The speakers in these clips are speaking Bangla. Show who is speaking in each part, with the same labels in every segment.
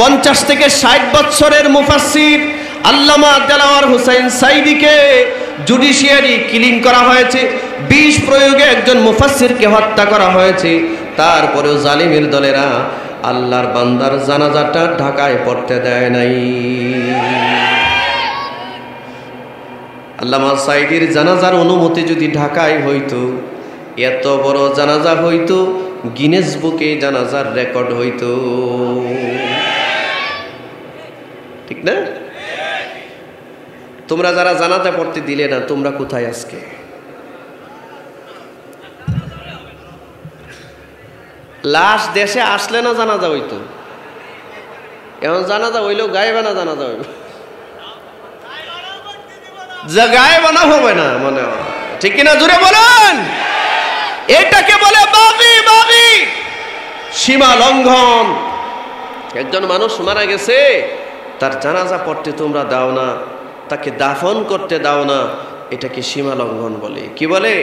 Speaker 1: 50 থেকে 60 বছরের মুফাসসির আল্লামা দেলাওয়ার হোসেন সাইদিকে জুডিশিয়ারি কিলিং করা হয়েছে, বিষ প্রয়োগে একজন মুফাসসিরকে হত্যা করা হয়েছে। তারপরেও জালিমের দলেরা আল্লাহর বান্দার জানাজাটা ঢাকায় পড়তে দেয় নাই। আল্লামা সাইদির জানাজার অনুমতি যদি ঢাকায় হইতো, এত বড় জানাজা হইতো, গিনেস বুকে জানাজার রেকর্ড হইতো, ঠিক না? তোমরা যারা জানাজা পড়তে দিলে না, তোমরা কোথায় আজকে? লাশ দেশে আসলে না জানাজা হইতো, এখন জানাজা হইলেও গায়েবানা জানাজা হইব, গায়েবানা হবে না মনে হয়, ঠিক কিনা? জুড়ে বলেন। এটাকে বলে বাগি বাগি, সীমা লঙ্ঘন। একজন মানুষ মারা গেছে, তার জানাজা পড়তে তোমরা দাও না, তাকে দাফন করতে দাও না, এটাকে সীমা লঙ্ঘন বলে। কি বলে?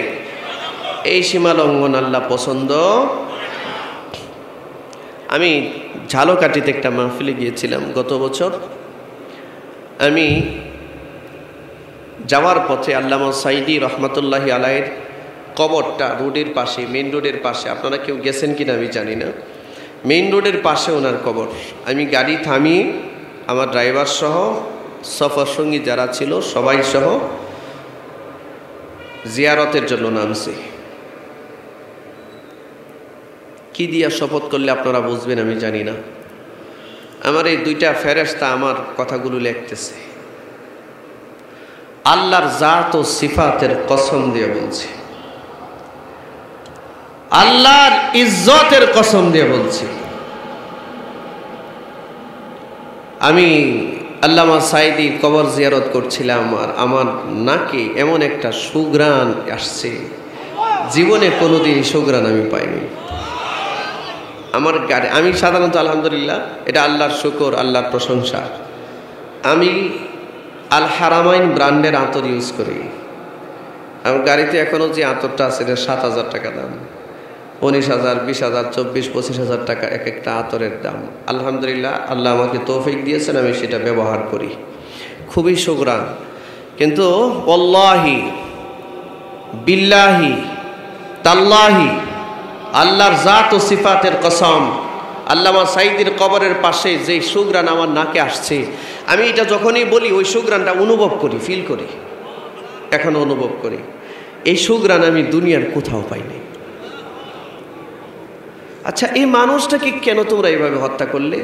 Speaker 1: এই সীমা লঙ্ঘন আল্লাহ পছন্দ। আমি ঝালকাঠিতে একটা মাহফিলে গিয়েছিলাম গত বছর। আমি যাওয়ার পথে আল্লামা সাইদি রহমতুল্লাহি আলাইহির কবরটা রোডের পাশে, মেইন রোডের পাশে, আপনারা কেউ গেছেন কিনা আমি জানি না, মেইন রোডের পাশে ওনার কবর। আমি গাড়ি থামিয়ে আমার ড্রাইভার সহ, সফর সঙ্গী যারা ছিল সবাই সহ জিয়ারতের জন্য নামছি। কি দিয়া শপথ করলে আপনারা বুঝবেন আমি জানি না। আমার এই দুইটা ফেরেশতা আমার কথাগুলো লিখতেছে। আল্লাহর জাত ও সিফাতের কসম দিয়ে বলছি, আল্লাহর ইজ্জতের কসম দিয়ে বলছি, আমি আল্লামা সাইদি কবর জিয়ারত করছিলাম, আর আমার নাকে এমন একটা সুঘ্রাণ আসছে, জীবনে কোনোদিন সুঘ্রাণ আমি পাইনি। আমার গাড়ি, আমি সাধারণত আলহামদুলিল্লাহ, এটা আল্লাহর শুকর, আল্লাহর প্রশংসা, আমি আল হারামাইন ব্র্যান্ডের আতর ইউজ করি। আমার গাড়িতে এখনও যে আতরটা আছে এটা 7,000 টাকা দাম, 19,000, 20,000, 24,000, 25,000 টাকা এক একটা আতরের দাম। আলহামদুলিল্লাহ, আল্লাহ আমাকে তৌফিক দিয়েছেন, আমি সেটা ব্যবহার করি, খুবই সুঘ্রাণ। কিন্তু ওয়াল্লাহি বিল্লাহি তাল্লাহি, আল্লাহর জাত ও সিফাতের কসম, আল্লামা সাইদির কবরের পাশে যে সুঘ্রাণ আমার নাকে আসছে, আমি এটা যখনই বলি ওই সুঘ্রাণটা অনুভব করি, ফিল করি, এখনো অনুভব করি। এই সুঘ্রাণ আমি দুনিয়ার কোথাও পাইনি। আচ্ছা, এই মানুষটাকে কেন তোমরা এইভাবে হত্যা করলে?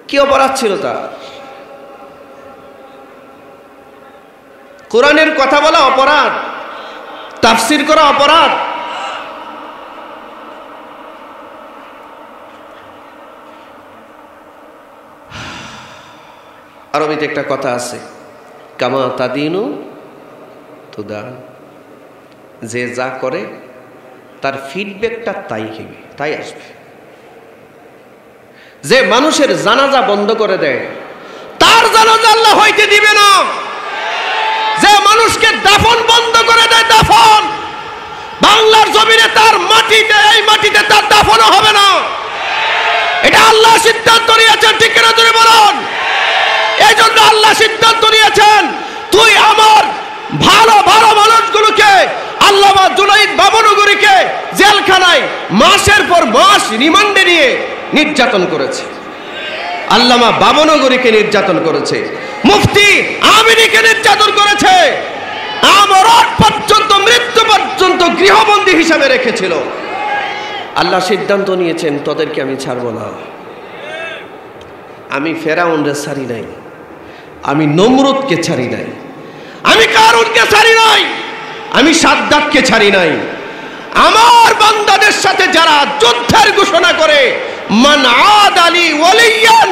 Speaker 1: কি অপরাধ ছিল তার? কোরআনের কথা বলা অপরাধ, তাফসীর করা অপরাধ। আরবিতে একটা কথা আছে, কামা তাদিনু তুদান, যে যা করে তার ফিডব্যাকটা তাই হবে, তাই আসবে। যে মানুষের জানাজা বন্ধ করে দেয় তার জানাজা আল্লাহ হইতে দিবে না। যে মানুষকে দাফন বন্ধ করে দেয়, দাফন বাংলার জমিনে তার মাটিতে, এই মাটিতে তার দাফনও হবে না। এটা আল্লাহ সিদ্ধান্ত নিয়েছেন, ঠিক কিনা তুমি বলুন? এই জন্য আল্লাহ সিদ্ধান্ত নিয়েছেন, তুই আমার ভালো ভালো মানুষগুলোকে, আল্লামা জুনাইদ বাবনগরীকে জেলখানায় মাসের পর মাস রিমান্ডে নিয়ে নির্যাতন করেছে, আল্লামা বাবনগরীকে নির্যাতন করেছে, মুফতি আমিনীকে নির্যাতন করেছে, আমরণ পর্যন্ত, মৃত্যু পর্যন্ত গৃহবন্দী হিসাবে রেখেছিল। আল্লাহ সিদ্ধান্ত নিয়েছেন, তোদেরকে আমি ছাড়বো না। আমি ফেরাউনরে ছাড়ি নাই, আমি নমরুদকে ছাড়ি নাই, আমি কারুনকে ছাড়ি নাই, আমি সাদ্দাতকে ছাড়ি নাই। আমার বান্দাদের সাথে যারা যুদ্ধের ঘোষণা করে, মান আদালি ওয়ালিয়ান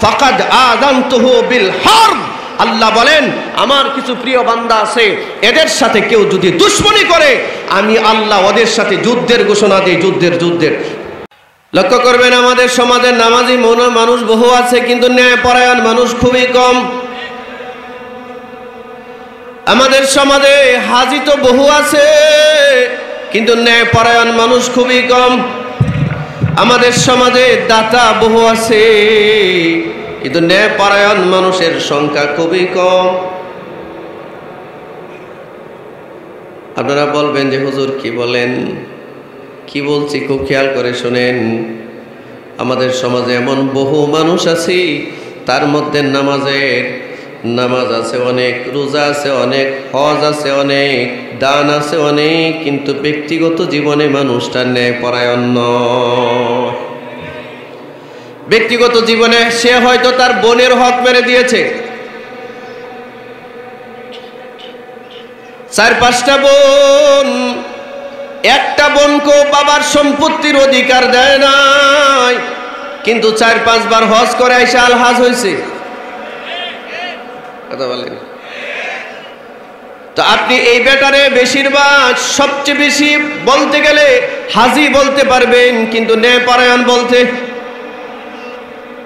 Speaker 1: ফাকাদ আযানতুহু বিল হারব, আল্লাহ বলেন আমার কিছু প্রিয় বান্দা আছে, এদের সাথে কেউ যদি দুশমনি করে, আমি আল্লাহ ওদের সাথে যুদ্ধের ঘোষণা দিই, যুদ্ধের। লক্ষ্য করবেন, আমাদের সমাজে নামাজি মানুষ বহু আছে, কিন্তু ন্যায়পরায়ণ মানুষ খুবই কম। আমাদের সমাজে হাজি তো বহু আছে, কিন্তু ন্যায়পরায়ণ মানুষ খুবই কম। আমাদের সমাজে দাতা বহু আছে, কিন্তু ন্যায়পরায়ণ মানুষের সংখ্যা খুবই কম। আপনারা বলবেন যে হুজুর কি বলেন, কি বলছি খুব খেয়াল করে শোনেন। আমাদের সমাজে এমন বহু মানুষ আছে, তার মধ্যে নামাজ আছে অনেক, রোজা আছে অনেক, হজ আছে অনেক, দান আছে অনেক, কিন্তু ব্যক্তিগত জীবনে মানুষটা ন্যায়পরায়ণ নয়। ব্যক্তিগত জীবনে সে হয়তো তার বোনের হক মেরে দিয়েছে, 4-5টা বোন, একটা বোনকে বাবার সম্পত্তির অধিকার দেয় নাই, কিন্তু 4-5 বার হজ করে এসে আলহাজ হয়েছে। কথা বলেন তো আপনি এই ব্যাটারে বেশিরভাগ সবচেয়ে বেশি বলতে গেলে হাজি বলতে পারবেন, কিন্তু ন্যায়পরায়ণ বলতে,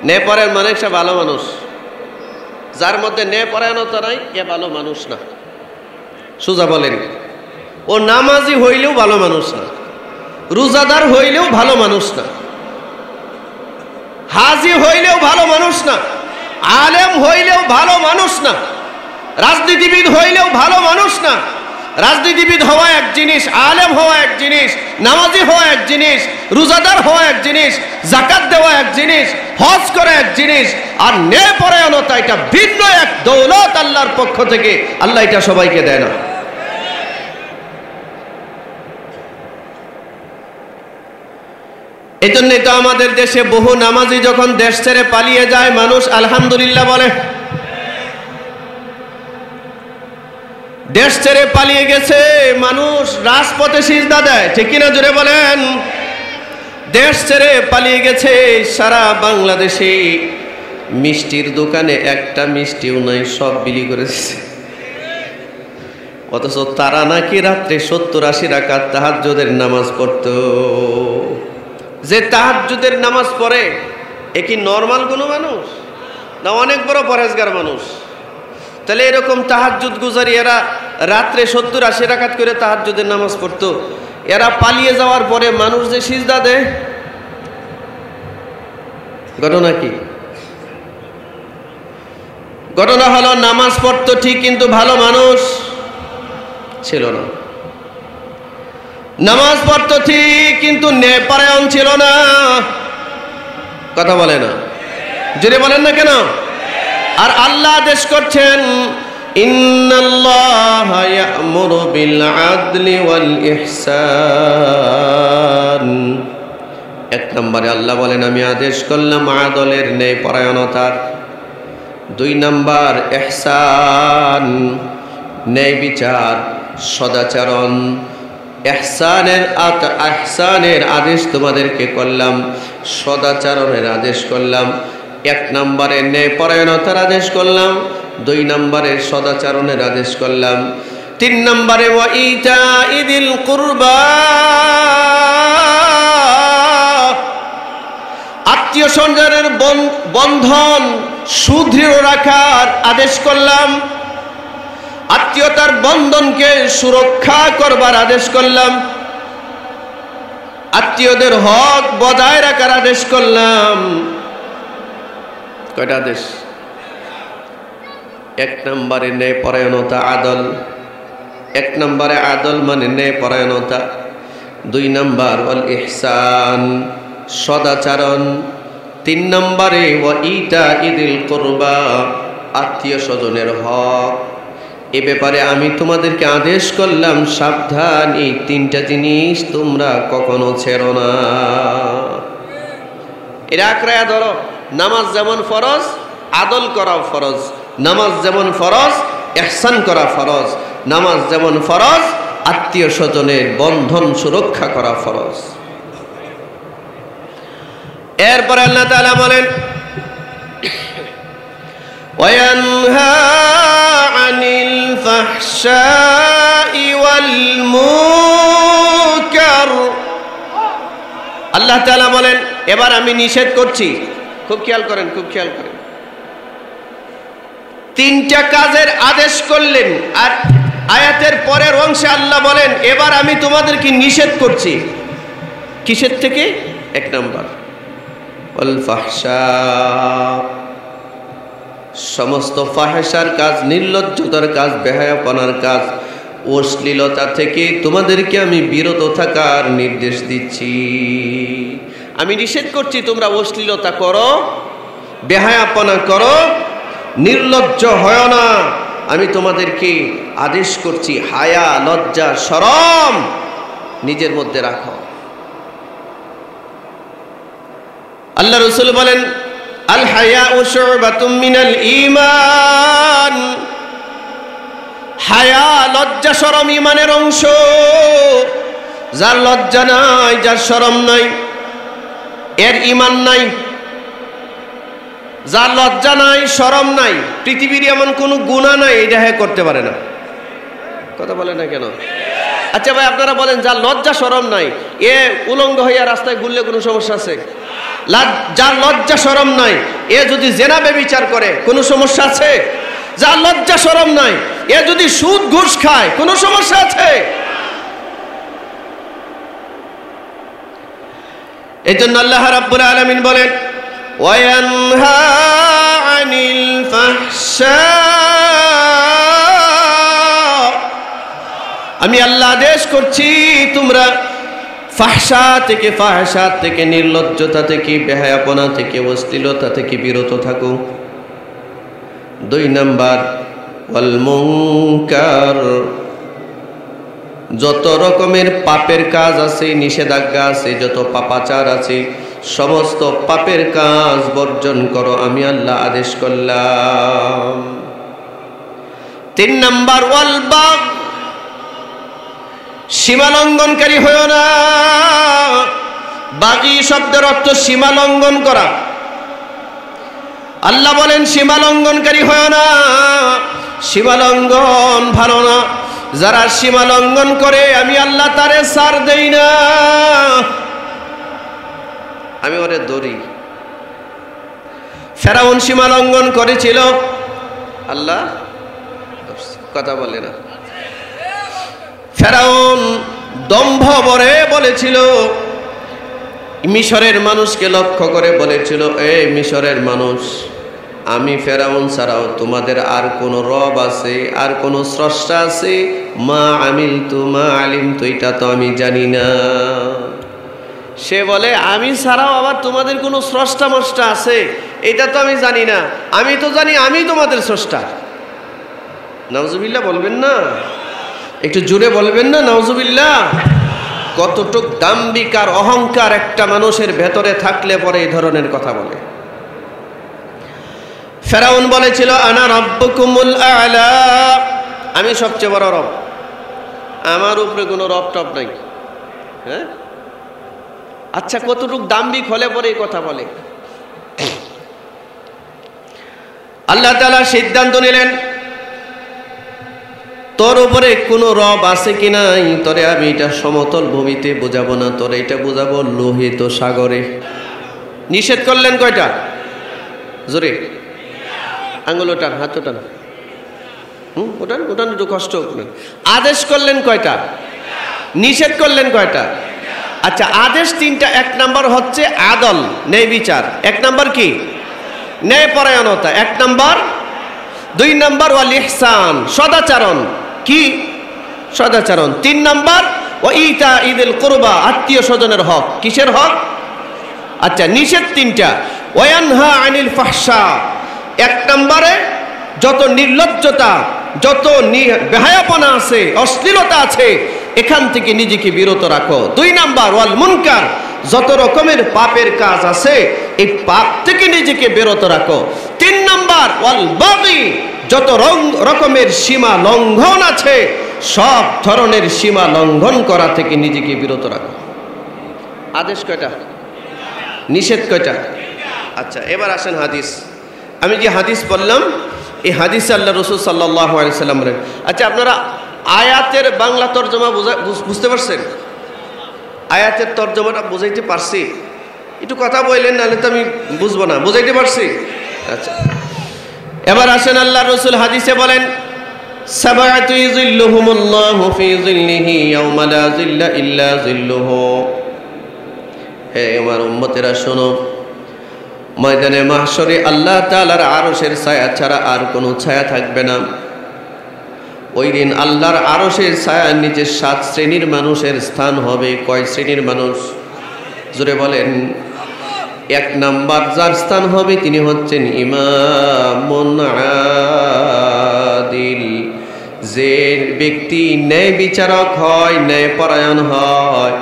Speaker 1: ন্যায়পরায়ণ মানে সে ভালো মানুষ। যার মধ্যে ন্যায়পরায়ণতা নাই এ ভালো মানুষ না। সোজা বলেন, ও নামাজি হইলেও ভালো মানুষ না, রোজাদার হইলেও ভালো মানুষ না, হাজি হইলেও ভালো মানুষ না, আলেম হইলেও ভালো মানুষ না, রাজনীতিবিদ হইলেও ভালো মানুষ না। রাজনীতিবিদ হওয়া এক জিনিস, আলেম হওয়া এক জিনিস, নামাজি হওয়া এক জিনিস, রোজাদার হওয়া এক জিনিস, যাকাত দেওয়া এক জিনিস, হজ করা এক জিনিস, আর ন্যায়পরায়ণতা এটা ভিন্ন এক দৌলত আল্লাহর পক্ষ থেকে। আল্লাহ এটা সবাইকে দেয় না। এই জন্যই তো আমাদের দেশে বহু নামাজি যখন দেশ ছেড়ে পালিয়ে যায়, মানুষ আলহামদুলিল্লাহ বলে। দেশ ছেড়ে পালিয়ে গেছে মানুষ, রাজপথে সিজদা দেয়, ঠিক কিনা জোরে বলেন। দেশ ছেড়ে পালিয়ে গেছে, সারা বাংলাদেশে মিষ্টির দোকানে একটা মিষ্টিও নাই, সব বিলি করেছে। অথচ তারা নাকি রাত্রে 70-80 রাকাত তাহাজ্জুদের নামাজ পড়তো। যে তাহাজ্জুদের নামাজ পড়ে এ কি নর্মাল কোনো মানুষ না অনেক বড় পরেজগার মানুষ? তাহলে এরকম তাহাজ্জুদ গুজারি এরা রাত্রে 70-80 রাকাত করে তাহাজ্জুদের নামাজ পড়তো, এরা পালিয়ে যাওয়ার পরে মানুষ যে সিজদা দেয়, ঘটনা কি? ঘটনা হলো নামাজ পড়তো ঠিক, কিন্তু ভালো মানুষ ছিল না। নামাজ পড়তো ঠিক, কিন্তু ন্যায়পরায়ণ ছিল না। কথা বলে না, জোরে বলেন না কেন? আর আল্লাহ আদেশ করছেন, ইন্নাল্লাহা ইয়া'মুরু বিল আদলি ওয়াল ইহসান। 1 নম্বরে আল্লাহ বলেন আমি আদেশ করলাম আদলের, ন্যায়পরায়ণতার। 2 নম্বর ইহসান, ন্যায় বিচার, সদাচরণ। ইহসানের আদেশ তোমাদেরকে করলাম, সদাচরণের আদেশ করলাম। 1 নম্বরে ন্যায়পরায়ণতার আদেশ করলাম, 2 নম্বরে সদাচরণের আদেশ করলাম, 3 নম্বরে ওয়া ইতাইদিল কুরবা, আত্মীয় স্বজনের বন্ধন সুদৃঢ় রাখার আদেশ করলাম, আত্মীয়তার বন্ধনকে সুরক্ষা করবার আদেশ করলাম, আত্মীয়দের হক বজায় রাখার আদেশ করলাম। কয়টা আদেশ? 1 নম্বরে ন্যায়পরায়ণতা, আদল। 1 নম্বরে আদল মানে ন্যায়পরায়ণতা। 2 নম্বর ওয়াল ইহসান, সদাচরণ। 3 নম্বরে ওয়া ইতাইদিল কুরবা, আত্মীয় স্বজনের হক। এ ব্যাপারে আমি তোমাদেরকে আদেশ করলাম, সাবধান, এই 3টা জিনিস তোমরা কখনো ছেড়ো না। এরা আঁকড়ায়া ধরো। নামাজ যেমন ফরজ, আদল করা ফরজ। নামাজ যেমন ফরজ, ইহসান করা ফরজ। নামাজ যেমন ফরজ, আত্মীয় স্বজনের বন্ধন সুরক্ষা করা ফরজ। এরপরে আল্লাহ তাআলা বলেন, وينهى عن الفحشاء والمنكر। আল্লাহ তাআলা বলেন এবার আমি নিষেধ করছি, খুব খেয়াল করেন, খুব খেয়াল করেন। 3টা কাজের আদেশ করলেন, আর আয়াতের পরের অংশে আল্লাহ বলেন এবার আমি তোমাদেরকে নিষেধ করছি। কিসের থেকে? এক নাম্বার ওয়াল ফাহশা, সমস্ত ফাহেসার কাজ, নির্লজ্জতার কাজ, বেহায়াপনার কাজ, অশ্লীলতা থেকে তোমাদেরকে আমি বিরত থাকার নির্দেশ দিচ্ছি। আমি নিষেধ করছি তোমরা অশ্লীলতা করো, বেহায়াপনা করো, নির্লজ্জ হয় না। আমি তোমাদেরকে আদেশ করছি হায়া, লজ্জা, শরম নিজের মধ্যে রাখো। আল্লাহ রাসূল বলেন আল হায়াউ শুবাতুম মিনাল ঈমান, হায়া, লজ্জা, শরম ঈমানের অংশ। যার লজ্জা নাই, যার শরম নাই, এর ঈমান নাই। যার লজ্জা নাই, শরম নাই, পৃথিবীর এমন কোনো গুনাহ নাই এটা হ্যাঁ করতে পারে না। কথা বলে না কেন? আচ্ছা ভাই আপনারা বলেন, যার লজ্জা শরম নাই এ উলঙ্গ হইয়া রাস্তায় ঘুরলে কোনো সমস্যা আছে? যার লজ্জা শরম নাই এ যদি জেনা ব্যভিচার করে কোনো সমস্যা আছে? যার লজ্জা শরম নাই এ যদি সুদ ঘুষ খায় কোনো সমস্যা আছে? এই জন্য আল্লাহ রাব্বুল আলামিন বলেন ওয়ায়ানহা আনিল ফাহশা, আমি আল্লাহ আদেশ করছি তোমরা ফাহশা থেকে, ফাহশা থেকে, নির্লজ্জতা থেকে, বেহায়াপনা থেকে, অশ্লীলতা থেকে বিরত থাকো। 2 নাম্বার ওয়াল মুনকার, যত রকমের পাপের কাজ আছে, নিষেধাজ্ঞা আছে, যত পাপাচার আছে, সমস্ত পাপের কাজ বর্জন করো, আমি আল্লাহ আদেশ করলাম। 3 নাম্বার ওয়াল বাগ, সীমা লঙ্ঘনকারী হইও না। বাগী শব্দের অর্থ সীমা লঙ্ঘন করা। আল্লাহ বলেন সীমা লঙ্ঘনকারী হইও না। সীমা লঙ্ঘন ভালো না। যারা সীমা লঙ্ঘন করে আমি আল্লাহ তারে ছাড় দেই না, আমি ওরে ধরি। ফেরাউন সীমা লঙ্ঘন করেছিল, আল্লাহ কথা বলে না। ফেরাউন দম্ভ ভরে বলেছিল, মিশরের মানুষকে লক্ষ্য করে বলেছিল, এ মিশরের মানুষ, আমি ফেরাউন ছাড়াও তোমাদের আর কোন রব আছে, আর কোন স্রষ্টা আছে? মা আমিলতু মা আলিমতু, এটা তো আমি জানি না। সে বলে আমি ছাড়াও আবার তোমাদের কোনো স্রষ্টা মষ্টা আছে এটা তো আমি জানি না, আমি তো জানি আমি তোমাদের স্রষ্টা। নাউজুবিল্লাহ বলবেন না? একটু জোরে বলবেন না নাউজুবিল্লাহ? কতটুক দাম্ভিক আর অহংকার একটা মানুষের ভেতরে থাকলে পরে এই ধরনের কথা বলে। ফেরাউন বলেছিল আনা রাব্বুকুমুল আ'লা, আমি সবচেয়ে বড় রব, আমার উপরে কোনো রব টব নাই। হ্যাঁ, আচ্ছা কতটুক দাম্ভিক হলে পরে এই কথা বলে? আল্লাহ তাআলা সিদ্ধান্ত নিলেন তোর উপরে কোনো রব আছে কি নাই তোরে আমি এটা সমতল ভূমিতে বোঝাবো না, তোরে এটা বোঝাবো লোহিত সাগরে। নিষেধ করলেন কয়টা? জোরে আঙ্গুল ওঠান, হাত ওঠান, ওঠান ওঠান, একটু কষ্ট। আদেশ করলেন কয়টা? নিষেধ করলেন কয়টা? আচ্ছা আদেশ 3টা। 1 নাম্বার হচ্ছে আদল, ন্যায় বিচার। 1 নাম্বার কি? ন্যায় পরায়ণতা। 1 নাম্বার। 2 নাম্বার ওয়াল ইহসান, সদাচরণ। কি? সদাচরণ। 3 নাম্বার ও ইতা ইদিল কুরবা, আত্মীয় স্বজনের হক। কিসের হক? আচ্ছা নিষেধ 3টা। ওয়ানহা আনিল ফাহশা, 1 নম্বরে যত নির্লজ্জতা, যত বেহায়াপনা আছে, অশ্লীলতা আছে, এখান থেকে নিজেকে বিরত রাখো। 2 নাম্বার ওয়াল মুনকার, যত রকমের পাপের কাজ আছে এই পাপ থেকে নিজেকে বিরত রাখো। 3 নাম্বার ওয়াল বাগি, যত রকমের সীমা লঙ্ঘন আছে সব ধরনের সীমা লঙ্ঘন করা থেকে নিজেকে বিরত রাখো। আদেশ কয়টা? নিষেধ কয়টা? আচ্ছা এবার আসেন হাদিস। আমি যে হাদিস বললাম এই হাদিসে আল্লাহ রাসূল সাল্লাল্লাহু আলাইহি সাল্লাম বলেন। আচ্ছা আপনারা আয়াতের বাংলা তরজমা বুঝতে পারছেন? আয়াতের তরজমাটা বুঝাইতে পারছি? একটু কথা বললেন, নাহলে তো আমি বুঝবো না। বুঝাইতে পারছি? আচ্ছা এবার আসেন আল্লাহ রাসূল হাদিসে বলেন সাবআতু ইযিল্লুহুমুল্লাহু ফি যিল্লিহি ইয়াওমা লা যিল্লা ইল্লা যিল্লুহু। হে আমার উম্মতেরা শোনো, ময়দানে মাহশরে আল্লাহ তাআলার আরশের ছায়া ছাড়া আর কোনো ছায়া থাকবে না। ওই দিন আল্লাহর আরশের ছায়ার নিচে 7 শ্রেণীর মানুষের স্থান হবে। কয় শ্রেণীর মানুষ? জোরে বলেন। 1 নাম্বার যার স্থান হবে তিনি হচ্ছেন ইমামুন আদিল। যে ব্যক্তি ন্যায় বিচারক হয়, ন্যায় পরায়ণ হয়,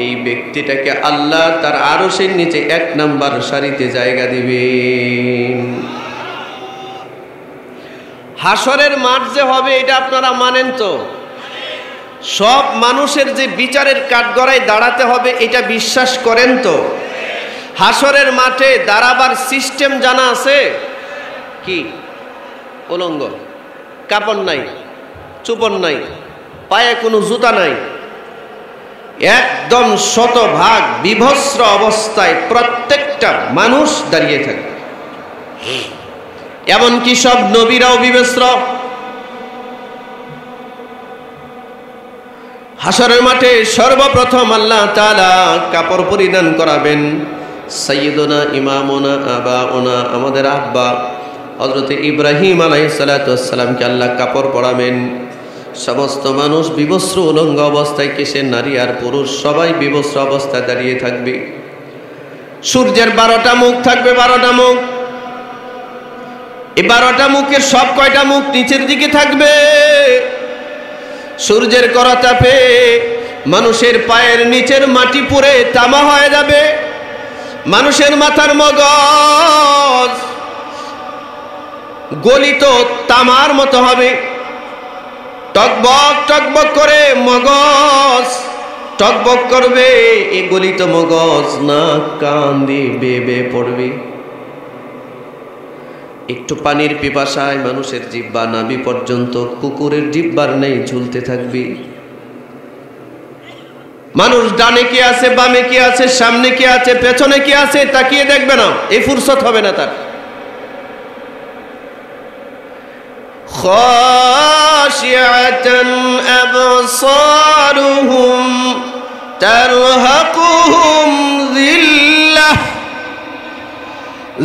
Speaker 1: এই ব্যক্তিটাকে আল্লাহ তার আরশের নিচে 1 নাম্বার সারিতে জায়গা দিবেন। হাসরের মাঠ যে হবে এটা আপনারা মানেন তো? সব মানুষের যে বিচারের কাঠগড়ায় দাঁড়াতে হবে এটা বিশ্বাস করেন তো? হাসরের মাঠে দাঁড়াবার সিস্টেম জানা আছে কি? উলঙ্গ, কাপড় নাই, চুপড় নাই, পায়ে কোনো জুতা নাই, একদম শতভাগ বিভস্র অবস্থায় প্রত্যেকটা মানুষ দাঁড়িয়ে থাকে। এমনকি সব নবীরাও বিভস্র। হাসরের মাঠে সর্বপ্রথম আল্লাহ তাআলা কাপড় পরিধান করাবেন সাইয়্যিদুনা ইমামুনা আবাউনা, আমাদের আব্বা হযরত ইব্রাহিম আলাইহিস সালাতু ওয়াস সালামকে আল্লাহ কাপড় পরাবেন। সমস্ত মানুষ বিবস্ত্র উলঙ্গ অবস্থায়, কিসে নারী আর পুরুষ সবাই বিবস্ত্র অবস্থায় দাঁড়িয়ে থাকবে। সূর্যের 12টা মুখ থাকবে, 12টা মুখ। এই 12টা মুখের সব কয়টা মুখ নিচের দিকে থাকবে। সূর্যের করতাপে মানুষের পায়ের নিচের মাটি পুড়ে তামা হয়ে যাবে। মানুষের মাথার মগজ গলিত তামার মতো হবে। টকবক টকবক করে মগজ টকবক করবে। এই গলিত মগজ নাক কান দিয়ে বেয়ে বেয়ে পড়বে। একটু পানির পিপাসায় মানুষের জিহ্বা নাভি পর্যন্ত কুকুরের জিহ্বার নেই ঝুলতে থাকবে। মানুষ ডানে কি আছে, বামে কি আছে, সামনে কি আছে, পেছনে কি আছে তাকিয়ে দেখবে না, এই ফুরসত হবে না তার। খাশিআতান আবসারুহুম তারহাকুহুম যিল্লাহ